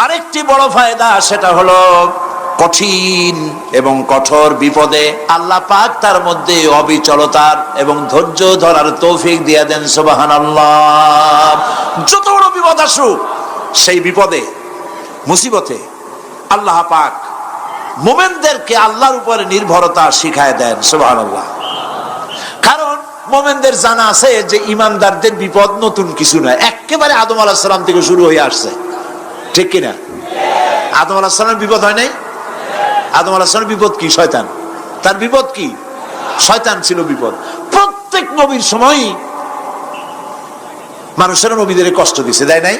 আরেকটি বড় ফায়দা, সেটা হলো কঠিন এবং কঠোর বিপদে আল্লাহ পাক তার মধ্যে অবিচলতার এবং ধৈর্য ধরার তৌফিক দিয়ে দেন। সুবহানাল্লাহ। যত বড় বিপদ আসুক, সেই বিপদে মুসিবতে আল্লাহ পাক মুমিনদেরকে আল্লাহর উপরে নির্ভরতা শিখায় দেন। সুবহানাল্লাহ। কারণ মুমিনদের জানা আছে যে ইমানদারদের বিপদ নতুন কিছু নয়, একেবারে আদম আলাইহিস সালাম থেকে শুরু হয়ে আসছে, ঠিক কিনা? আদম আলাইহিস সালামের বিপদ হয় নাই? আদম আলাইহিস সালামের বিপদ কি? শয়তান। তার বিপদ কি? শয়তান ছিল বিপদ। প্রত্যেক নবীর সময়ই মানুষেরা নবীদের কষ্ট দিছে, দেয় নাই?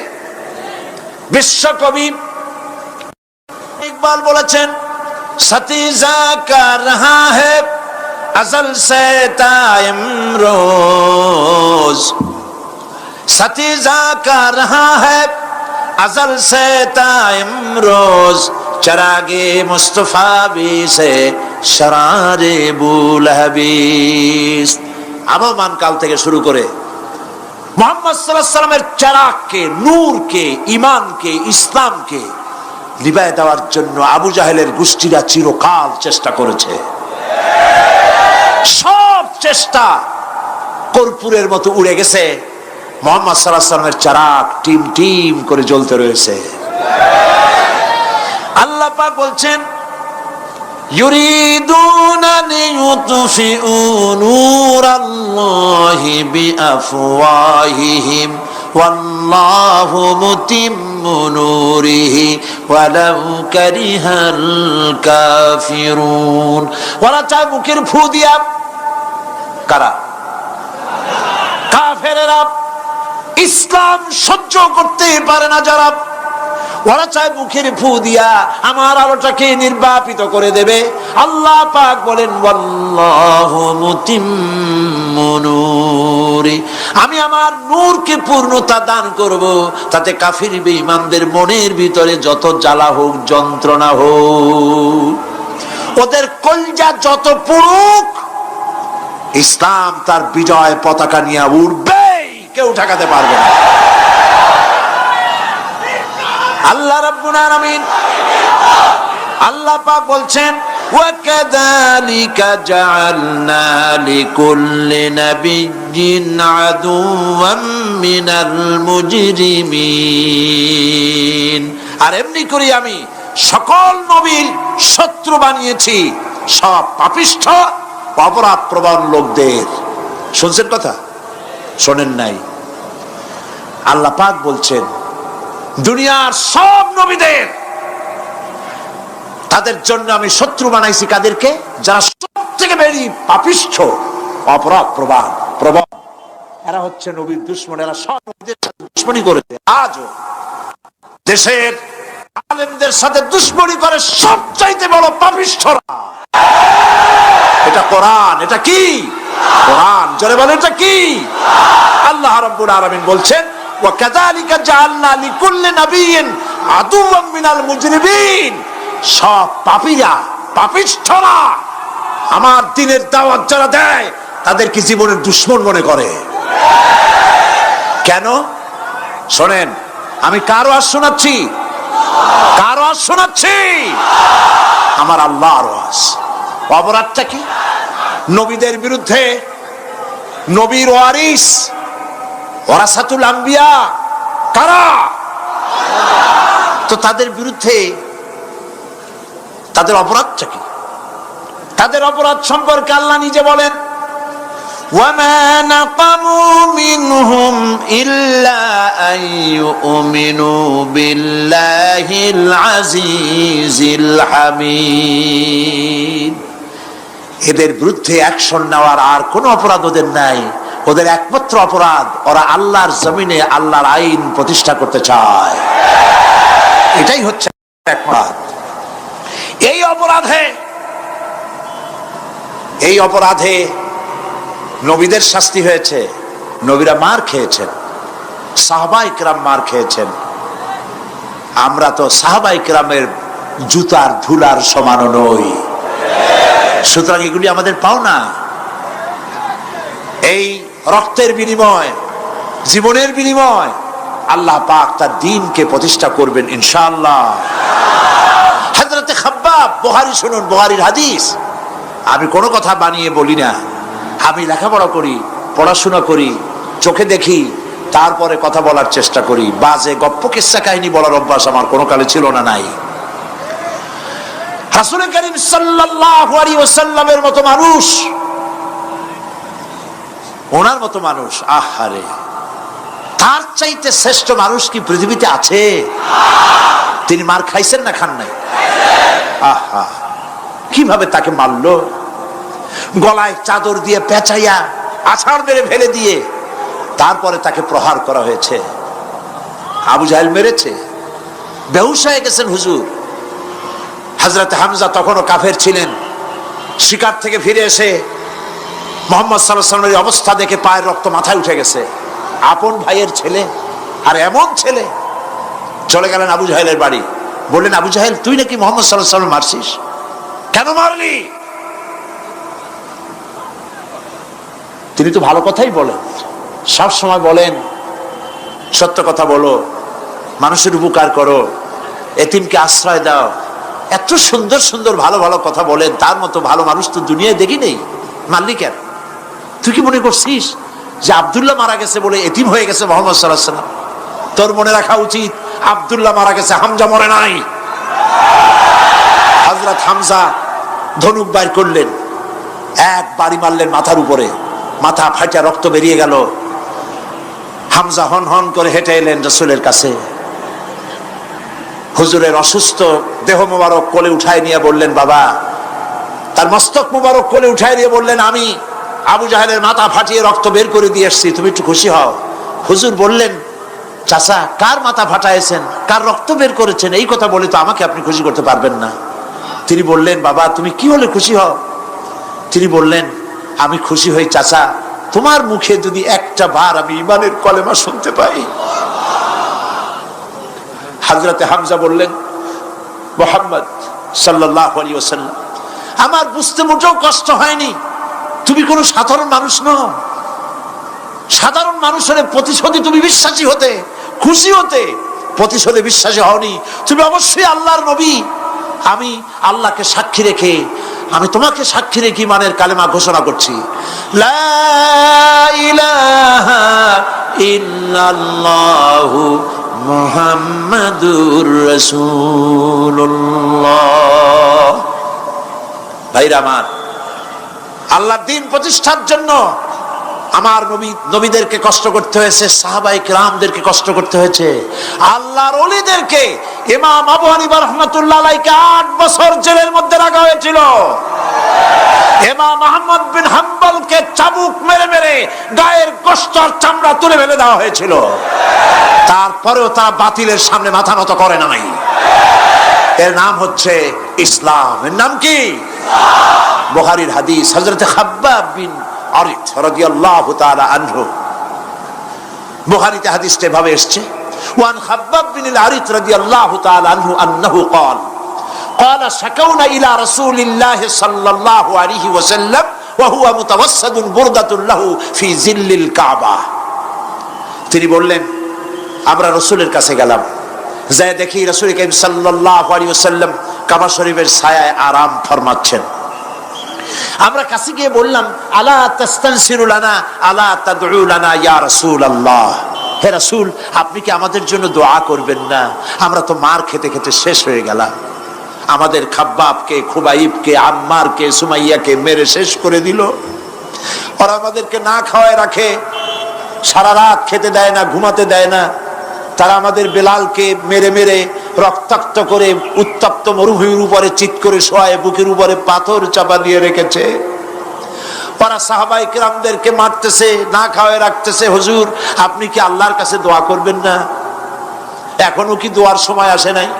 বিশ্বকবি ইকবাল বলেছেন, সতীজা কা রহা है अजल से ताइमरोज, सतीजा का रहा है अजल से ताइमरोज, चरागे मुस्तफा भी से शरारे बुलहबीस। আবহমান কাল থেকে শুরু করে মুহাম্মদ সাল্লাল্লাহু আলাইহি সাল্লামের চারাগকে, নূরকে, ঈমানকে, ইসলামকে নিভায় দেওয়ার জন্য আবু জাহেলের গোষ্ঠীরা চিরকাল চেষ্টা করেছে। সব চেষ্টা কর্পূরের মতো উড়ে গেছে, মুহাম্মদ সাল্লাল্লাহু আলাইহি ওয়াসাল্লামের চারাগ টিম টিম করে জ্বলতে রয়েছে। আল্লাহ পাক বলছেন, ইউরিদুনা লিইউতফিউ নূরাল্লাহি বিআফওয়াহিহিম ওয়াল্লাহু মুতিম্মু নূরিহি ওয়ালাউ কারিহাল কাফিরুন। ওরা চায় মুখের ফু দিয়া, কারা? কাফেরেরা। ইসলাম সহ্য করতে পারে না যারা, ওরা চায় মুখের ফু দিয়া আমার আলোটাকে নির্বাপিত করে দেবে। আল্লাহ পাক বলেন, ওয়াল্লাহু মুতিম্মু নূরি, আমি আমার নূরকে পূর্ণতা দান করব, তাতে কাফির বেঈমানদের মনের ভিতরে যত জ্বালা হোক, যন্ত্রণা হোক, ওদের কলজা যত পুরুক, ইসলাম তার বিজয় পতাকা নিয়ে উঠবে, কেউ ঠেকাতে পারবে না। আল্লাহ রাব্বুল আলামিন, আল্লাহ পাক বলছেন, ওয়াকাযালিকা জাআলনা লিকুল্লি নাবিয়্যিন আদুওয়াম মিনাল মুজরিমিন, আর এমনি করে আমি সকল নবীর শত্রু বানিয়েছি সব পাপিষ্ঠ অপরাধ প্রবণ লোকদের। শুনছেন কথা? শোনেন নাই? আল্লাহ পাক বলছেন, দুনিয়ার সব নবীদের, তাদের জন্য আমি শত্রু বানাইছি কাদেরকে? যারা সব থেকে বেশি পাপিষ্ঠ, অপরাধ প্রবণ। এরা হচ্ছে নবীর দুশমন, এরা সব নবীদের সাথে দুশমনি করেছে। আজও দেশের আলেমদের সাথে দুশমনি করে সবচাইতে বড় পাপিষ্ঠরা। এটা কোরআন। এটা কি? কোরআন। জোরে বলেন, এটা কি? আল্লাহ রাব্বুল আলামিন বলছেন, ওয়াকাযালিকা জাআলনা লিকুল্লি নাবিয়্যিন আদুওয়াম মিনাল মুজরিমিন, সব পাপীরা, পাপিষ্ঠরা আমার দ্বীনের দাওয়াত যারা দেয় তাদেরকে জীবনের দুশমন মনে করে। কেন? শোনেন, আমি কার ওয়াজ শোনাচ্ছি? কার ওয়াজ শোনাচ্ছি? আমার আল্লাহর ওয়াজ। অপরাধটা কি? নবীদের বিরুদ্ধে, নবীর ওয়ারিস ওয়ারাসাতুল আম্বিয়া কারা? তো তাদের বিরুদ্ধে তাদের অপরাধটা কি? তাদের অপরাধ সম্পর্কে আল্লাহ নিজে বলেন, ওয়ামা নাকামু মিনহুম ইল্লা আইয়ুমিনু বিল্লাহিল আজিজিল হামিদ। এদের বিরুদ্ধে অ্যাকশন নেওয়ার আর কোনো অপরাধ ওদের নাই। ওদের একমাত্র অপরাধ, ওরা আল্লাহর জমিনে আল্লাহর আইন প্রতিষ্ঠা করতে চায়। এটাই হচ্ছে অপরাধ। এই অপরাধে এই অপরাধে নবীদের শাস্তি হয়েছে, নবীরা মার খেয়েছেন, সাহাবায়ে কেরাম মার খেয়েছেন। আমরা তো সাহাবায়ে কেরামের জুতার ধুলার সমানও নই, সুতরাং এগুলি আমাদের পাওনা। এই রক্তের বিনিময়, জীবনের বিনিময় আল্লাহ পাক তার দ্বীনকে প্রতিষ্ঠা করবেন ইনশাআল্লাহ। হযরতে খাব্বাব, বুখারী শুনুন, বুখারীর হাদিস। আমি কোনো কথা বানিয়ে বলি না, আমি লেখাপড়া করি, পড়াশোনা করি, চোখে দেখি, তারপরে কথা বলার চেষ্টা করি। বাজে গপ্প কিস্সা কাহিনী বলার অভ্যাস আমার কোনো কালে ছিল না, নাই। রাসূল করিম সাল্লাল্লাহু আলাইহি ওয়াসাল্লামের মতো মানুষ, ওনার মতো মানুষ, আহারে, তার চাইতে শ্রেষ্ঠ মানুষ কি পৃথিবীতে আছে? তিনি মার খাইছেন না খান নাই? আহা, কিভাবে তাকে মারলো! গলায় চাদর দিয়ে পেঁচাইয়া আছাড় মেরে ফেলে দিয়ে তারপরে তাকে প্রহার করা হয়েছে। আবু জাহেল মেরেছে, বেহুশ হয়ে গেছেন হুজুর। হযরত হামজা তখনও কাফের ছিলেন। শিকার থেকে ফিরে এসে মুহাম্মদ সাল্লাল্লাহু আলাইহি ওয়াসাল্লামের অবস্থা দেখে পায়ের রক্ত মাথায় উঠে গেছে। আপন ভাইয়ের ছেলে, আর এমন ছেলে। চলে গেলেন আবু জাহেলের বাড়ি, বললেন, আবু জাহেল, তুই নাকি মুহাম্মদ সাল্লাল্লাহু আলাইহি ওয়াসাল্লাম মারছিস, কেন মারলি? তিনি তো ভালো কথাই বলেন, সব সময় বলেন সত্য কথা বলো, মানুষের উপকার করো, এতিমকে আশ্রয় দাও, এত সুন্দর সুন্দর ভালো ভালো কথা বলেন। তার মতো ভালো মানুষ তো দুনিয়ায় দেখি নেই। মারলি কেন? তুই কি মনে করছিস যে আব্দুল্লাহ মারা গেছে বলে এতিম হয়ে গেছে মুহাম্মদ সাল্লাল্লাহু আলাইহি ওয়াসাল্লাম? তোর মনে রাখা উচিত, আব্দুল্লাহ মারা গেছে, হামজা মরে নাই। হযরত হামজা ধনুক বাইর করলেন, এক বাড়ি মারলেন মাথার উপরে, মাথা ফাটা রক্ত বেরিয়ে গেল। হামজা হন হন করে হেঁটে এলেন রাসূলের কাছে। হুজুরের অসুস্থ দেহ মোবারক কোলে উঠায় নিয়ে বললেন, বাবা, তার মস্তক মোবারক কোলে উঠায় নিয়ে বললেন, আমি আবু জাহেলের মাথা ফাটিয়ে রক্ত বের করে দিয়ে এসেছি, তুমি একটু খুশি হও। হুজুর বললেন, চাচা, কার মাথা ফাটাইছেন, কার রক্ত বের করেছেন, এই কথা বলে তো আমাকে আপনি খুশি করতে পারবেন না। তিনি বললেন, বাবা, তুমি কি হলে খুশি হও? তিনি বললেন, আমি খুশি হই চাচা, তোমার মুখে যদি একটা বার আমি ঈমানের কলেমা শুনতে পাই। হযরতে হামজা বললেন, মুহাম্মদ সাল্লাল্লাহু আলাইহি ওয়াসাল্লাম, আমার বুঝতে মোটেও কষ্ট হয়নি, তুমি কোনো সাধারণ মানুষ নও। সাধারণ মানুষের প্রতিশোধে তুমি বিশ্বাসী হতে, খুশি হতে, প্রতিশোধে বিশ্বাসী হওনি, তুমি অবশ্যই আল্লাহর নবী। আমি আল্লাহকে সাক্ষী রেখে, আমি তোমাকে সাক্ষী রেখে ঈমানের কালেমা ঘোষণা করছি, লা ইলাহা ইল্লাল্লাহু মুহাম্মাদুর রাসূলুল্লাহ। ভাইরা আমার, আল্লাহর দ্বীন প্রতিষ্ঠার জন্য আমার নবীদেরকে কষ্ট করতে হয়েছে, সাহাবায়ে কেরামদেরকে কষ্ট করতে হয়েছে, আল্লাহর ওলিদেরকে। ইমাম আবু হানিফা রাহমাতুল্লাহ আলাইহি 8 বছর জেলের মধ্যে রাখা হয়েছিল। ইমাম আহমদ বিন হাম্বলকে চাবুক মেরে মেরে গায়ের গোশত আর চামড়া তুলে ফেলে দেওয়া হয়েছিল। তারপরেও তারা বাতিলের সামনে মাথা নত করে নাই। এর নাম হচ্ছে ইসলাম। এর নাম কি? বুখারীর হাদিস, হযরত খাব্বাব বিন আরিত রাদিয়াল্লাহু তাআলা আনহু। বুখারীতে হাদিসটা এভাবে এসেছে, ওয়ান খাব্বাব বিন আরিত রাদিয়াল্লাহু তাআলা আনহু আন্নাহু قال قال شكونا الى رسول الله صلى الله عليه وسلم وهو متوسد بردة له في ظل الكعبة। তিনি বললেন, আমরা রাসূলের কাছে গেলাম, যায় দেখি রাসূল করিম সাল্লাল্লাহু আলাইহি ওয়াসাল্লাম কাবা শরীফের ছায়ায় আরাম ফরমাচ্ছেন। আমরা কাছে গিয়ে বললাম, আলা তাস্তানসিরু লানা আলা তাদউ লানা ইয়া রাসূলুল্লাহ, হে রাসূল, আপনি কি আমাদের জন্য দোয়া করবেন না? আমরা তো মার খেতে খেতে শেষ হয়ে গেলাম। আমাদের খাব্বাবকে, খুবাইবকে, আম্মারকে, সুমাইয়াকে মেরে শেষ করে দিল। ওরা আমাদেরকে না খাওয়ায় রাখে, সারা রাত খেতে দেয় না, ঘুমাতে দেয় না। তারা আমাদের বেলালকে মেরে মেরে রক্তাক্ত করে উত্তপ্ত মরুভূমির উপরে চিৎ করে শোয়ায়, বুকের উপরে পাথর চাপা দিয়ে রেখেছে। ওরা সাহাবায়ে কেরামদেরকে মারতেছে, না খাওয়ায় রাখতেছে। হুজুর, আপনি কি আল্লাহর কাছে দোয়া করবেন না? এখনো কি দোয়ার সময় আসে নাই?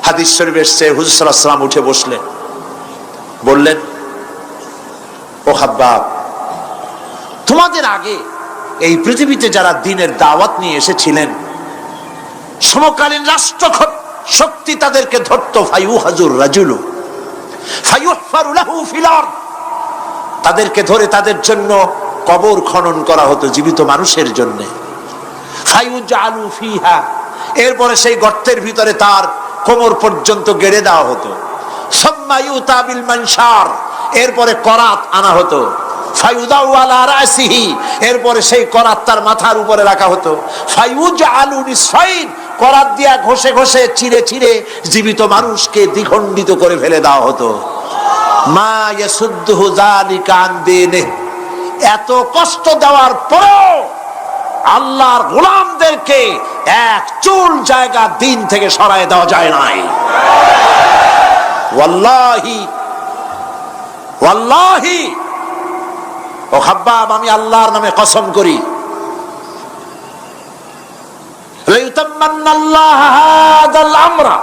হাদিস শরীফ এসেছে, হুজুর সাল্লাল্লাহু আলাইহি ওয়াসাল্লাম উঠে বসলেন, বললেন, ও খাব্বাব, তোমাদের আগে এই পৃথিবীতে যারা দ্বীনের দাওয়াত নিয়ে এসেছিলেন, সমকালীন রাষ্ট্র শক্তি তাদেরকে ধরত, ফায়ুহাজুর রাজুলু ফায়ুহফারু লাহু ফিল আরদ, তাদেরকে ধরে তাদের জন্য কবর খনন করা হতো জীবিত মানুষের জন্য। ফায়ুজআলু ফিহা, এরপরে সেই গর্তের ভিতরে তার কোমর পর্যন্ত গেড়ে দেওয়া হতো। সুম্মা ইউতা বিল মানশার, এরপরে করাত আনা হতো। ফায়ুদাউ আলা রাসিহি, এরপরে সেই করাত তার মাথার উপরে রাখা হতো। ফায়ুজআলু নিসফাইন, করাত দিয়া ঘষে ঘষে চিরে চিরে জীবিত মানুষকে দ্বিখণ্ডিত করে ফেলে দেওয়া হতো। মা ইয়াসুদ্দুহু যালিকা আন দীনিহি, এত কষ্ট দেওয়ার পরেও আল্লাহর গোলামদেরকে এক চুল জায়গা দিন থেকে সরায় দেওয়া যায় নাই। ওয়াল্লাহি ওয়াল্লাহি, ও খাব্বাব, আমি আল্লাহর নামে কসম করি, লাইউতাম্মান্নাল্লাহু হাযাল আমরা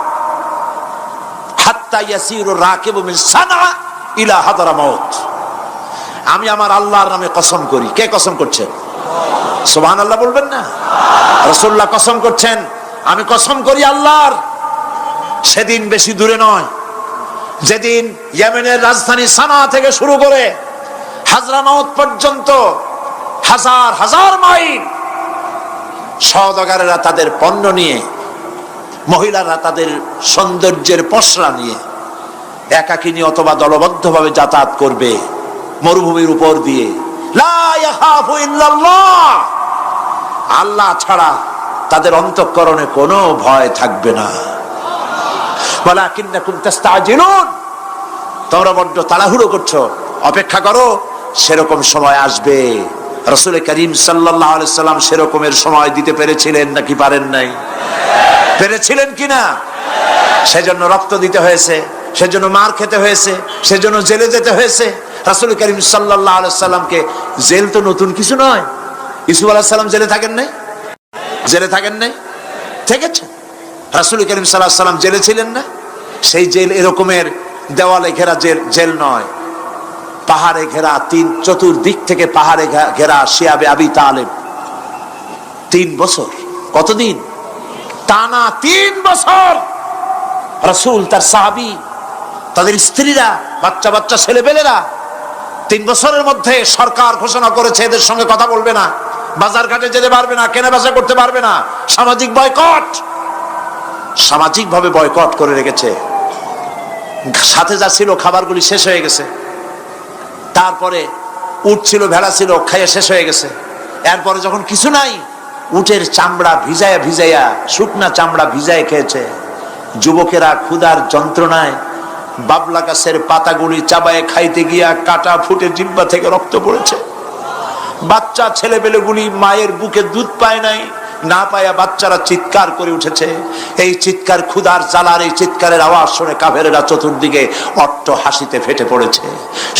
হাত্তা ইয়াসিরু রাকিবু মিন সানআ ইলা হাদরামাউত। আমি আমার আল্লাহর নামে কসম করি। কে কসম করছেন? সুবহানাল্লাহ বলবেন না? রাসূলুল্লাহ কসম করছেন, আমি কসম করি আল্লাহর, সেদিন বেশি দূরে নয় যেদিন ইয়েমেনের রাজধানী সানা থেকে শুরু করে হাজরামাউত পর্যন্ত হাজার হাজার মাইল সওদাগরেরা তাদের পণ্য নিয়ে, মহিলারা তাদের সৌন্দর্যের পসরা নিয়ে একাকিনী অথবা দলবদ্ধভাবে যাতায়াত করবে মরুভূমির উপর দিয়ে। লা ইয়াখাফু ইল্লাল্লাহ, আল্লাহ ছাড়া তাদের অন্তঃকরণে কোনো ভয় থাকবে না। ওয়ালাকিন্নাকুম তাস্তাজিলুন, তোমরা বড্ড তাড়াহুড়ো করছো, অপেক্ষা করো, সেরকম সময় আসবে। রাসূল করিম সাল্লাল্লাহু আলাইহি সাল্লাম সেরকমের সময় দিতে পেরেছিলেন নাকি পারেন নাই? পেরেছিলেন কিনা? সেজন্য রক্ত দিতে হয়েছে, সেজন্য মার খেতে হয়েছে, সেজন্য জেলে যেতে হয়েছে। রাসূল করিম সাল্লাল্লাহু আলাইহি সাল্লামকে, জেল তো নতুন কিছু নয়। ইউসুফ আলাইহিস সালাম জেলে থাকেন নাই? জেলে থাকেন নাই? থেকেছেন। রাসূল করিম সাল্লাল্লাহু আলাইহি সাল্লাম জেলে ছিলেন না? সেই জেল এরকমের দেওয়ালে ঘেরা জেল নয়, পাহাড়ে ঘেরা, চতুর্দিক থেকে পাহাড়ে ঘেরা শিয়াবে আবি তালেব 3 বছর। কতদিন? টানা 3 বছর রাসূল, তার সাহাবী, তাদের স্ত্রীরা, বাচ্চা বাচ্চা ছেলেপেলেরা 3 বছরের মধ্যে সরকার ঘোষণা করেছে এদের সঙ্গে কথা বলবে না, বাজার ঘাটে যেতে পারবে না, কেনা বেচা করতে পারবে না, সামাজিক বয়কট। সামাজিকভাবে বয়কট করে রেখেছে। সাথে যা ছিল খাবারগুলি শেষ হয়ে গেছে। তারপরে উট ছিল, ভেড়া ছিল, খাইয়ে শেষ হয়ে গেছে। এরপরে যখন কিছু নাই, উটের চামড়া ভিজায়া ভিজাইয়া, শুকনা চামড়া ভিজায় খেয়েছে। যুবকেরা ক্ষুধার যন্ত্রণায় বাবলা গাছের পাতাগুলি চাবায়ে খাইতে গিয়া কাটা ফুটে জিহ্বা থেকে রক্ত পড়েছে। বাচ্চা ছেলেপেলেগুলি মায়ের বুকে দুধ পায় নাই, না পায়া বাচ্চারা চিৎকার করে উঠেছে। এই চিৎকার, ক্ষুধার জ্বালার এই চিৎকারের আওয়াজ শুনে কাফেরেরা চতুর্দিকে অট্ট হাসিতে ফেটে পড়েছে।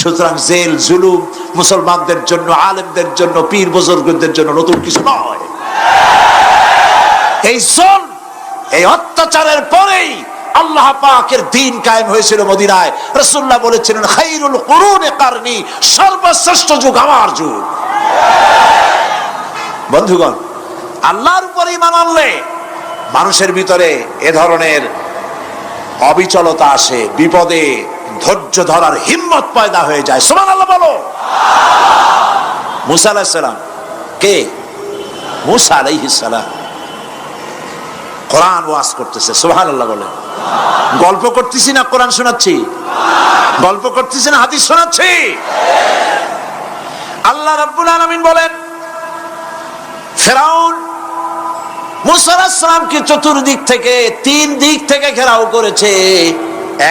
সুতরাং জেল জুলুম মুসলমানদের জন্য, আলেমদের জন্য, পীর বুজুর্গদের জন্য নতুন কিছু নয়। এই জুলম, এই অত্যাচারের পরেই আল্লাহ পাকের দ্বীন কায়েম হয়েছিল মদিনায়। রাসূলুল্লাহ বলেছিলেন, খায়রুল কুরুনি কারনি, সর্বশ্রেষ্ঠ যুগ আমার যুগ। বন্ধুগণ, আল্লাহর উপরে ঈমান আনলে মানুষের ভিতরে এ ধরনের অবিচলতা আসে, বিপদে ধৈর্য ধরার হিম্মত পয়দা হয়ে যায়। সুবহানাল্লাহ বলো। মুসা আলাইহিস সালাম কে? মুসা আলাইহিস সালাম কোরআন ওয়াজ করতেছে। সুবহানাল্লাহ বলে। গল্প করতেছি না কোরআন শোনাচ্ছি? গল্প করতেছি না হাদিস শোনাচ্ছি? আল্লাহ রাব্বুল আলামিন বলেন, ফেরাউন মুসা আলাইহিস সালামকে চতুর্দিক থেকে, 3 দিক থেকে ঘেরাও করেছে।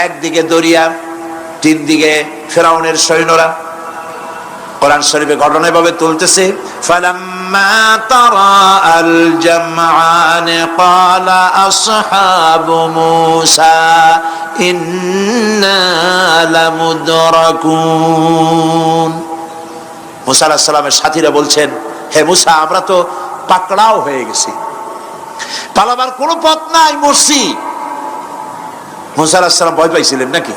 একদিকে দরিয়া, 3 দিকে ফেরাউনের সৈন্যরা। কোরআন শরীফে ঘটনা এভাবে তুলতেছে, ফালাম্মা তারাআল জামআন ক্বালা আসহাবু মূসা ইন্না লামুদরাকুন। মুসা আলাইহিস সালামের সাথীরা বলছেন, হে মুসা, আমরা তো পাকড়াও হয়ে গেছি, পালাবার কোনো পথ নাই, মরছি। মুসা আলাইহিস সালাম ভয় পাইছিলেন নাকি?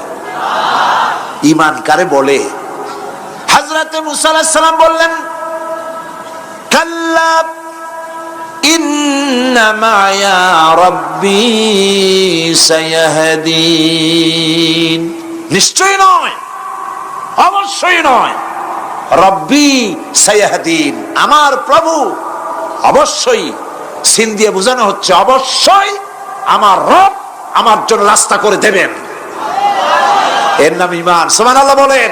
ঈমান কারে বলে? হযরত মুসা আলাইহিস সালাম বললেন, কাল্লা ইন্না মা'য়া রাব্বি সায়াহদিন। নিশ্চয় নয়, অবশ্যই নয়, রব্বি সায়াহদিন, আমার প্রভু অবশ্যই, সিন দিয়ে বোঝানো হচ্ছে অবশ্যই আমার রব আমার জন্য রাস্তা করে দেবেন। এর নাম ঈমান। সুবহানাল্লাহ বলেন।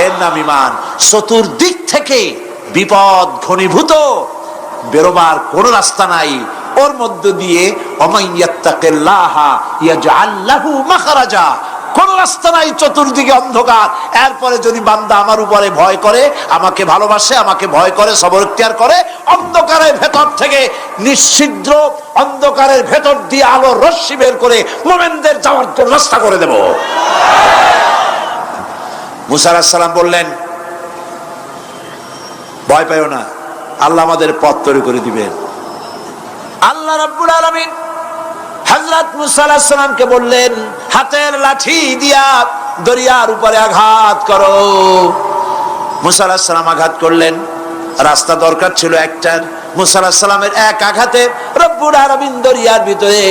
এর নাম ঈমান। চতুর্দিক থেকে বিপদ ঘনীভূত, বেরোবার কোন রাস্তা নাই। ওর মধ্য দিয়ে ওমাইয়াত্তাকিল্লাহা ইয়াজআল লাহু মাখরাজা, কোন রাস্তা নাই, চতুর্দিকে অন্ধকার। এরপরে যদি বান্দা আমার উপরে ভয় করে, আমাকে ভালোবাসে, আমাকে ভয় করে, সবর ইখতিয়ার করে, অন্ধকারের ভেতর থেকে নিশ্ছিদ্র অন্ধকারের ভেতর দিয়ে আলোর রশ্মি বের করে মুমিনদের যাওয়ার জন্য রাস্তা করে দেব। মুসা আলাইহিস সালাম বললেন, ভয় পাইও না, আল্লাহ আমাদের পথ তৈরি করে দিবেন। আল্লাহ রাব্বুল আলামিন হযরত মুসা আলাইহিস সালামকে বললেন, হাতের লাঠি দিয়া দরিয়ার উপরে আঘাত করো। মুসা আলাইহিস সালাম আঘাত করলেন। রাস্তা দরকার ছিল একটার। মুসা আলাইহিস সালামের এক আঘাতে রব্বুল আলামিন দরিয়ার ভিতরে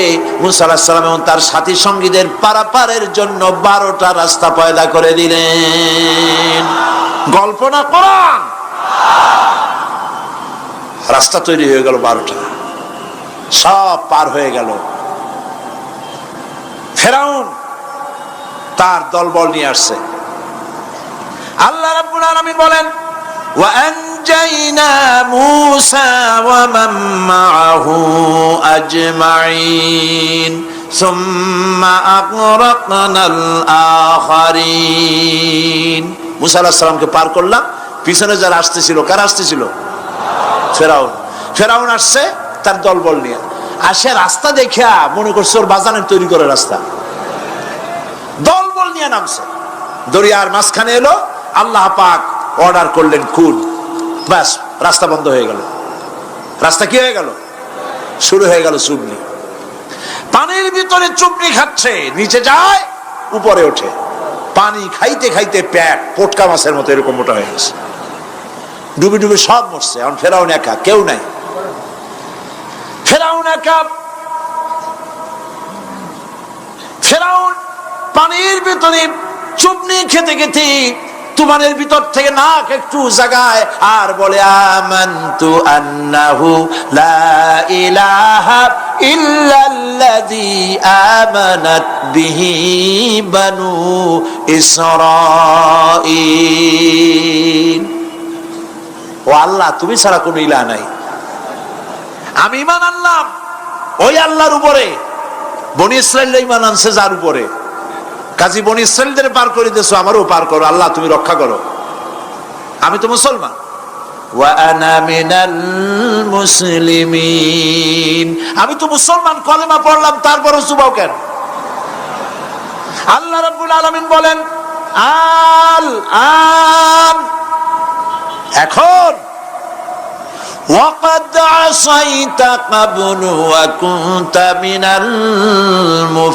মুসা আলাইহিস সালাম এবং তার সাথী সঙ্গীদের পারাপারের জন্য 12টা রাস্তা পয়দা করে দিলেন। গল্প না কোরআন। রাস্তা তৈরি হয়ে গেল 12টা, সব পার হয়ে গেল। ফেরাউন তার দলবল নিয়ে আসছে। আল্লাহ রাব্বুল আলামিন বলেন, ওয়া আনজাইনা মূসা ওয়া মান মাআহু আজমাইন সুম্মা আগরাকনাল আখারিন। মূসা আলাইহিস সালামকে পার করলাম, পিছনে যারা আসতেছিল, কারা আসতেছিল? ফেরাউন। ফেরাউন আসছে তার দলবল নিয়ে। আসে রাস্তা দেখিয়া মনে করছে ওর বাজানের তৈরি করে রাস্তা, দলবল নিয়ে নামছে। দরিয়ার মাঝখানে এলো, আল্লাহ পাক অর্ডার করলেন খুন, ব্যাস রাস্তা বন্ধ হয়ে গেল। রাস্তা কি হয়ে গেল? শুরু হয়ে গেল চুবনি। পানির ভিতরে চুবনি খাচ্ছে, নিচে যায়, উপরে ওঠে। পানি খাইতে খাইতে পেট পটকা মাছের মতো এরকম মোটা হয়ে গেছে। ডুবে ডুবে সব মরছে। এখন ফেরাউন একা, কেউ নাই। ফেরাউন একা। ফেরাউন পানির ভিতরে চুবনি খেতে খেতে তুমানের ভিতর থেকে নাক একটু জাগায় আর বলে, আমানতু আন্নাহু লা ইলাহা ইল্লাল্লাযী আমানাত বিহি বানু ইসরাঈল। ও আল্লাহ, তুমি ছাড়া কোনো ইলাহ নাই। আমি ঈমান আনলাম ওই আল্লাহর উপরে। বনি ইসরাঈল ঈমান আনছে যার উপরে। কাজী বনি ইসরাঈলদের পার করে দিয়েছো, আমারও পার করো। আল্লাহ তুমি রক্ষা করো। আমি তো মুসলমান। ওয়া আনা মিনাল মুসলিমিন, আমি তো মুসলমান, কলেমা পড়লাম, তারপরও চুবাও কেন? আল্লাহ রাব্বুল আলামিন বলেন, আল এখন وقد عصيت قبل وكنت من المفسدين।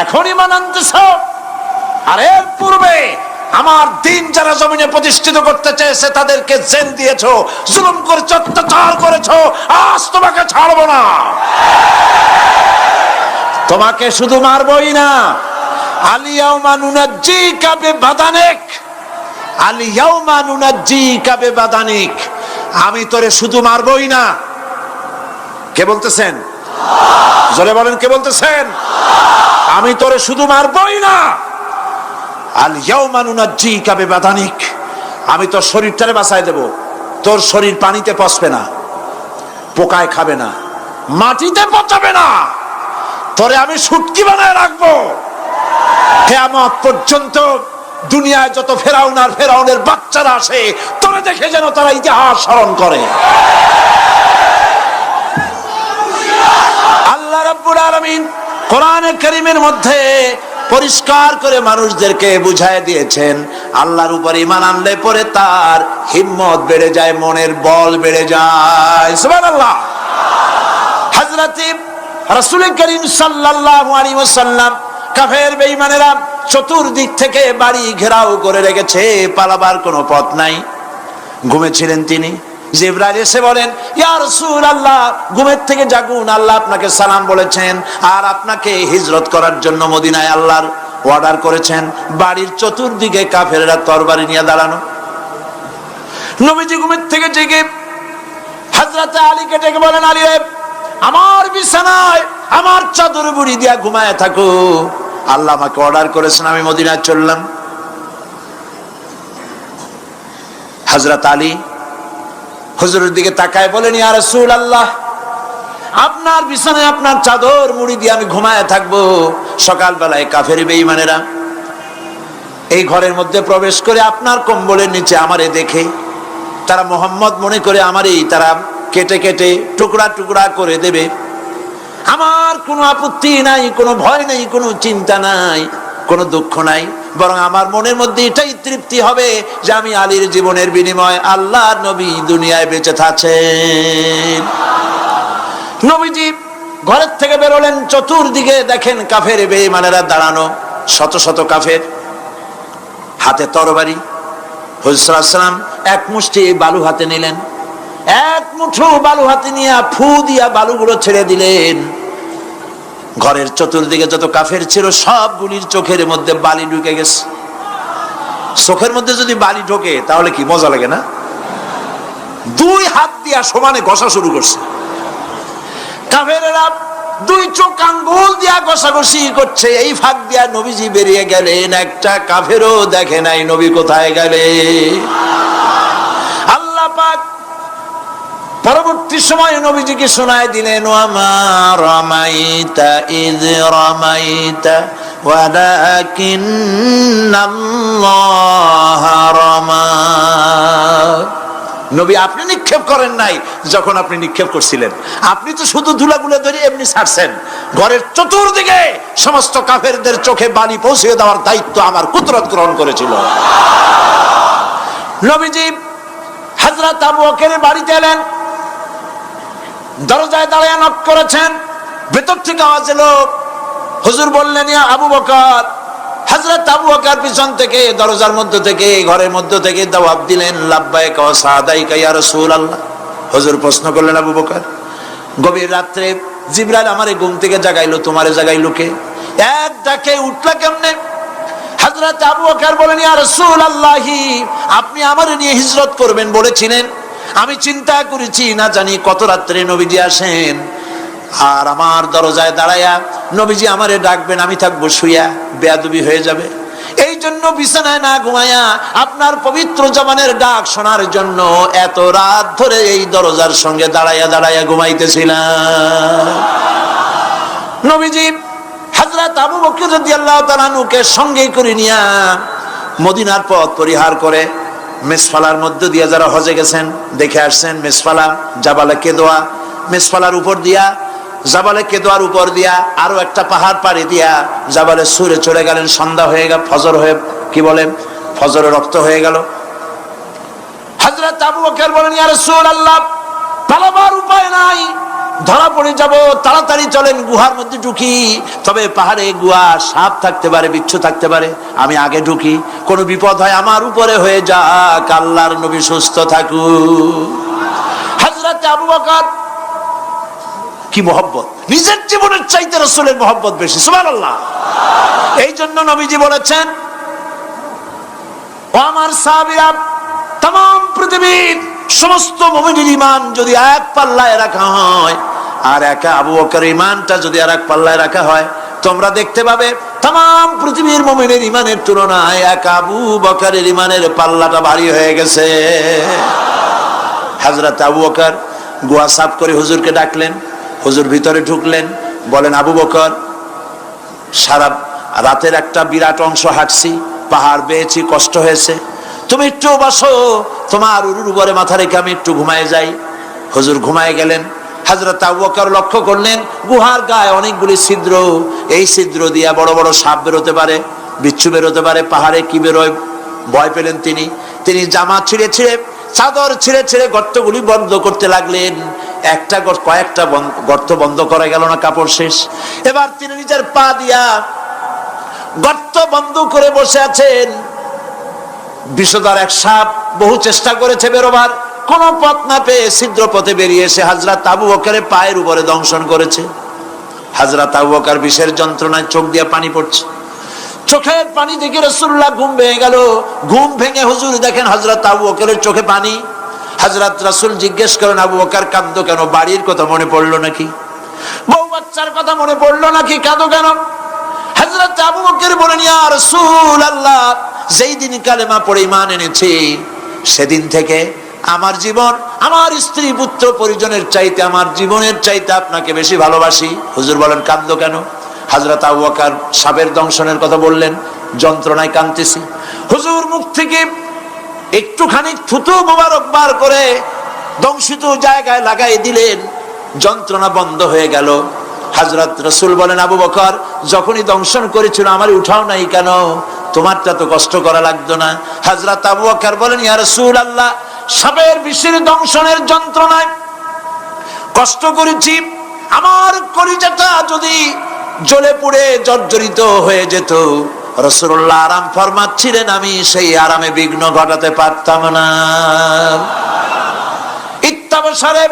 এখন ঈমান আনতেছ, আর এর পূর্বে আমার দিন যারা জমিনে প্রতিষ্ঠিত করতে চেয়েছে তাদেরকে জেল দিয়েছো, জুলুম করেছো, অত্যাচার করেছো। আজ তোমাকে ছাড়বো না। তোমাকে শুধু মারবই না, আলিয়াউমা নুনাজ্জিকা বিবাদানিক, আলিয়াউমা নুনাজ্জিকা বিবাদানিক, আমি তোরে শুধু মারবই না। কে বলতেছেন? জোরে বলেন, কে বলতেছেন? আমি তোরে শুধু মারবই না, আলিয়াউমা নুনাজ্জিকা বিবাদানিক, আমি তোর শরীরটারে বাঁচায় দেব। তোর শরীর পানিতে পচবে না, পোকায় খাবে না, মাটিতে পচাবে না, তোরে আমি শুটকি বানায় রাখবো। কিয়ামত পর্যন্ত দুনিয়ায় যত ফেরাউন আর ফেরাউনের বাচ্চারা আসে, তোরে দেখে যেন তারা ইতিহাস স্মরণ করে। আল্লাহ রাব্বুল আলামিন কোরআনে কারীমের মধ্যে পরিষ্কার করে মানুষদেরকে বুঝায় দিয়েছেন, আল্লাহর উপর ঈমান আনলে পরে তার হিম্মত বেড়ে যায়, মনের বল বেড়ে যায়। সুবহানাল্লাহ। হযরত রাসূল করিম সাল্লাল্লাহু আলাইহি ওয়াসাল্লাম কাফের বেঈমানেরা চতুর্দিক থেকে বাড়ি ঘেরাও করে রেখেছে, পালাবার কোনো পথ নাই। ঘুমেছিলেন তিনি, জিবরাইল এসে বলেন, ইয়া রাসূলুল্লাহ, ঘুমের থেকে জাগুন, আল্লাহ আপনাকে সালাম বলেছেন আর আপনাকে হিজরত করার জন্য মদিনায় আল্লাহর অর্ডার করেছেন। বাড়ির চতুর্দিকে কাফেররা তরবারি নিয়ে দাঁড়ানো। নবীজি ঘুমের থেকে জেগে হযরত আলীকে ডেকে বলেন, আলী রে, আমার বিছানায় আমার চাদর মুড়ি দিয়া ঘুমায় থাকো, আল্লাহ আমাকে অর্ডার করেছেন, আমি মদিনায় চললাম। হযরত আলী হুজুরের দিকে তাকায় বলেন, ইয়া রাসূলুল্লাহ, আপনার বিছানায় আপনার চাদর মুড়ি দিয়ে আমি ঘুমায় থাকবো, সকালবেলায় কাফের বেঈমানেরা এই ঘরের মধ্যে প্রবেশ করে আপনার কম্বলের নিচে আমারে দেখে তারা মোহাম্মদ মনে করে আমারই তারা কেটে কেটে টুকরা টুকরা করে দেবে। আমার কোনো আপত্তি নাই, কোনো ভয় নাই, কোনো চিন্তা নাই, কোনো দুঃখ নাই, বরং আমার মনের মধ্যে এটাই তৃপ্তি হবে যে আমি আলীর জীবনের বিনিময়ে আল্লাহর নবী দুনিয়ায় বেঁচে থাকেন। নবীজি ঘরের থেকে বেরোলেন, চতুর্দিকে দেখেন কাফের বেঈমানেরা দাঁড়ানো, শত শত কাফের, হাতে তরবারি। হুজুর সাল্লাল্লাহু আলাইহি ওয়াসাল্লাম এক মুষ্টি বালু হাতে নিলেন, এক মুঠো বালু হাতে নিয়ে ফু দিয়া বালুগুলো ছেড়ে দিলেন। ঘরের চতুর্দিকে যত কাফের ছিল সবগুলির চোখের মধ্যে বালি ঢুকে গেছে। চোখের মধ্যে যদি বালি ঢোকে তাহলে কি মজা লাগে না? দুই হাত দিয়া সমানে ঘষা শুরু করছে কাফেরেরা, দুই চোখ আঙ্গুল দিয়া ঘষাঘষি করছে। এই ফাঁক দিয়া নবীজি বেরিয়ে গেলেন, একটা কাফেরও দেখে নাই নবী কোথায় গেলে। আল্লাহ পাক পরবর্তী সময়ে নবীজিকে শোনায় দিলেন, ওয়ামা রামাইতা ইয রামাইতা ওয়ালাকিন্নাল্লাহ রামা। নবী, আপনি নিক্ষেপ করেন নাই যখন আপনি নিক্ষেপ করছিলেন, আপনি তো শুধু ধুলাগুলো ধরে এমনি ছাড়ছেন। ঘরের চতুর্দিকে সমস্ত কাফেরদের চোখে বালি পৌঁছে দেওয়ার দায়িত্ব আমার কুদরত গ্রহণ করেছিল। নবীজি হযরত আবু বকরের বাড়িতে এলেন, দরজায় দাঁড়িয়ে নক করেছেন, ভেতর থেকে আওয়াজ এলো। হুজুর বললেন, ইয়া আবু বকর। হযরত আবু বকর পিছন থেকে দরজার মধ্য থেকে ঘরের মধ্য থেকে জবাব দিলেন, লাব্বাইকা ওয়া সাদাইকা ইয়া রাসূলুল্লাহ। হুজুর প্রশ্ন করলেন, আবু বকর, গভীর রাত্রে জিবরাইল আমারে ঘুম থেকে জাগাইলো, তোমারে জাগাইলো কে? এক ডাকে উঠলা কেমনে? হযরত আবু বকর বলেন, ইয়া রাসূলুল্লাহ, আপনি আমারে নিয়ে হিজরত করবেন বলেছিলেন, আমি চিন্তা করেছি না জানি কত রাত্রে নবীজি আসেন, আর আমার দরজায় দাঁড়ায়া নবীজি আমারে ডাকবেন, আমি থাকবো শুইয়া, বেয়াদবি হয়ে যাবে। এই জন্য বিছানায় না ঘুমায়া আপনার পবিত্র জবানের ডাক শোনার জন্য এত রাত ধরে এই দরজার সঙ্গে দাঁড়ায়া দাঁড়ায়া ঘুমাইতেছিলাম। নবীজি হযরত আবু বকর রাদিয়াল্লাহু তাআলা আনহুকে সঙ্গে করে নিয়া মদিনার পথ পরিহার করে মেসফালার মধ্য দিয়ে যারা হজে গেছেন দেখে আসছেন, মেসফালা জাবালে কেদোয়া, মেসফালার উপর দিয়া জাবালে কেদোয়ার উপর দিয়া আরো একটা পাহাড় পাড়ি দিয়া জাবালে সুরে চলে গেলেন। সন্ধ্যা হয়ে গেল, ফজর হয়ে কি বলে ফজরে রক্ত হয়ে গেল। হযরত আবু বকর বলেন, ইয়া রাসূলুল্লাহ, পালাবার উপায় নাই, ধরা পড়ে যাব, তাড়াতাড়ি চলেন গুহার মধ্যে ঢুকি। তবে পাহাড়ে গুহা, সাপ থাকতে পারে, বিচ্ছু থাকতে পারে, আমি আগে ঢুকি, কোনো বিপদ হয় আমার উপরে হয়ে যাক, আল্লাহর নবী সুস্থ থাকুক। হযরত আবু বকর কি মহব্বত, নিজের জীবনের চাইতে রাসূলের মহব্বত বেশি, সুবহানাল্লাহ। এই জন্য নবীজি বলেছেন, ও আমার সাহাবীরা, तमाम পৃথিবীর সমস্ত মুমিনের ঈমান যদি এক পাল্লায় রাখা হয় আর একা আবু বকরের ঈমানটা যদি আরেক পাল্লায় রাখা হয়, তোমরা দেখতে পাবে तमाम পৃথিবীর মুমিনের ঈমানের তুলনায় একা আবু বকরের ঈমানের পাল্লাটা ভারী হয়ে গেছে। হযরত আবু বকর গুহা সাফ করে হুজুরকে ডাকলেন, হুজুর ভিতরে ঢুকলেন, বলেন, আবু বকর, সারা রাতের একটা বিরাট অংশ হাঁটছি, পাহাড় বেয়েছি, কষ্ট হয়েছে, তুমি একটু বসো, তোমার উরুর উপরে মাথা রেখে আমি একটু ঘুমায় যাই। হুজুর ঘুমায় গেলেন। হযরত আবু বকর লক্ষ্য করলেন গুহার গায়ে অনেকগুলি ছিদ্র, এই ছিদ্র দিয়ে বড় বড় সাপ বেরোতে পারে, বিচ্ছু বেরোতে পারে, পাহাড়ে কি বেরোয় ভয় পেলেন তিনি জামা ছিঁড়ে ছিঁড়ে, চাদর ছিঁড়ে ছিঁড়ে গর্তগুলি বন্ধ করতে লাগলেন। কয়েকটা গর্ত বন্ধ করা গেল না, কাপড় শেষ। এবার তিনি নিজের পা দিয়া গর্ত বন্ধ করে বসে আছেন। বিষধর এক সাপ বহু চেষ্টা করেছে বেরোবার, কোন পথ না পেয়ে ছিদ্র পথে বেরিয়ে এসে হযরত আবু বকরের পায়ের উপরে দংশন করেছে। হযরত আবু বকর বিষের যন্ত্রণায় চোখ দিয়ে পানি পড়ছে। চোখের পানি দেখে রাসূলুল্লাহ ঘুম ভেঙে গেল। ঘুম ভেঙে হুজুর দেখেন হযরত আবু বকরের চোখে পানি। হযরত রাসূল জিজ্ঞেস করেন, আবু বকর কাঁদো কেন? বাড়ির কথা মনে পড়লো নাকি? বউ বাচ্চার কথা মনে পড়লো নাকি? কাঁদো কেন? হযরত আবু বকর বলেন, ইয়া রাসূলুল্লাহ, যেই দিন কালেমা পড়ে ঈমান এনেছি সেদিন থেকে আমার জীবন, আমার স্ত্রী পুত্র পরিজনের চাইতে, আমার জীবনের চাইতে আপনাকে বেশি ভালোবাসি। হুজুর বলেন, কাঁদো কেন? হযরত আবু বকর সাপের দংশনের কথা বললেন, যন্ত্রণায় কাঁদতেছি। হুজুর মুখ থেকে একটুখানি থুতু মোবারক বার করে দংশিত জায়গায় লাগাই দিলেন, যন্ত্রণা বন্ধ হয়ে গেল। হযরত রাসূল বলেন, আবু বকর, যখনই দংশন করেছিল আমার উঠাও নাই কেন? তোমারটা তো কষ্ট করা লাগতো না। হযরত আবু বকর বলেন, ইয়া রাসূলুল্লাহ, সাপের বিষের দংশনের যন্ত্রণায় কষ্ট করেছি। আমার কলিজাটা যদি জ্বলে পুড়ে জর্জরিত হয়ে যেত, রাসূলুল্লাহ আরাম ফরমাচ্ছিলেন, আমি সেই আরামে বিঘ্ন ঘটাতে পারতাম না। ইত্তাবসারে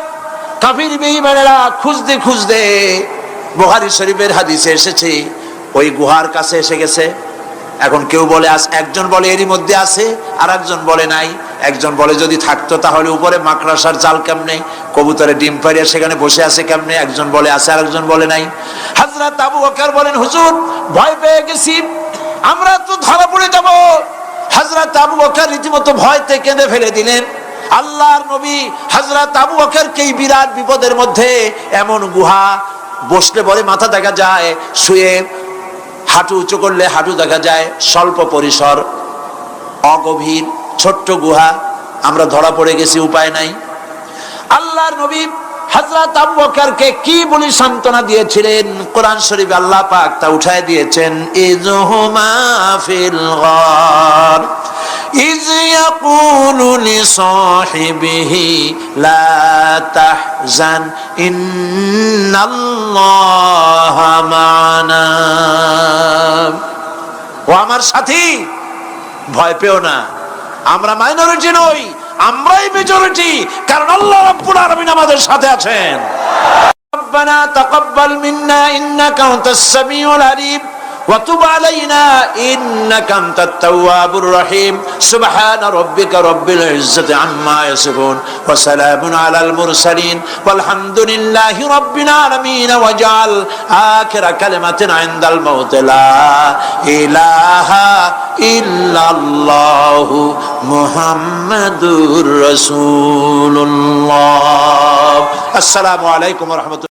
কাফির বেঈমানেরা খুঁজতে খুঁজতে, বুখারী শরীফের হাদিসে এসেছে, ওই গুহার কাছে এসে গেছে। এখন কেউ বলে একজন বলে এরই মধ্যে আছে, আর একজন বলে নাই। একজন বলে যদি থাকতো তাহলে উপরে মাকড়াসার জাল কেমনে, কবুতরে ডিম পাড়িয়ে সেখানে বসে আছে কেমনে? একজন বলে আছে, আর একজন বলে নাই। হযরত আবু বকর বলেন, হুজুর ভয় পেয়ে গেছি, আমরা তো ধরা পড়ে যাব। হযরত আবু বকর রীতিমতো ভয়তে কেঁদে ফেলে দিলেন। আল্লাহর নবী হযরত আবু বকরকে এই বিরাট বিপদের মধ্যে, এমন গুহা, বসলে পরে মাথা দেখা যায়, শুয়ে হাঁটু উঁচু করলে হাঁটু দেখা যায়, স্বল্প পরিসর, অগভীর, ছোট্ট গুহা, আমরা ধরা পড়ে গেছি, উপায় নাই। আল্লাহর নবী হযরত আবু বকরকে কি বলে সান্ত্বনা দিয়েছিলেন, কোরআন শরীফে আল্লাহ পাক তা উঠায় দিয়েছেন। ইযহুমা ফিল গার ইয ইয়াকুলু লিসাহিবিহি লা তাহজান ইন্নাল্লাহা মা'না। ও আমার সাথী, ভয় পেও না, আমরা মাইনরিটি নই, আমরাই মেজরিটি, কারণ আল্লাহ রাব্বুল আলামিন আমাদের সাথে আছেন। রব্বানা তাকাব্বাল মিন্না ইন্নাকা আনতাস সামিউল আলিম ওয়া তুব আলাইনা ইন্নাকা আনতাত তাওয়াবুর রহিম। সুবহানা রাব্বিকা রাব্বিল ইজ্জাতি আম্মা ইয়াসিফুন ওয়া সালামুন আলাল মুরসালিন ওয়ালহামদুলিল্লাহি রাব্বিল আলামিন। ওয়াজআল আখিরা কালিমাতিনা ইনদাল মাউত লা ইলাহা ইল্লাল্লাহু মুহাম্মাদুর রাসূলুল্লাহ। আসসালামু আলাইকুম ওয়া রাহমাতুল্লাহ।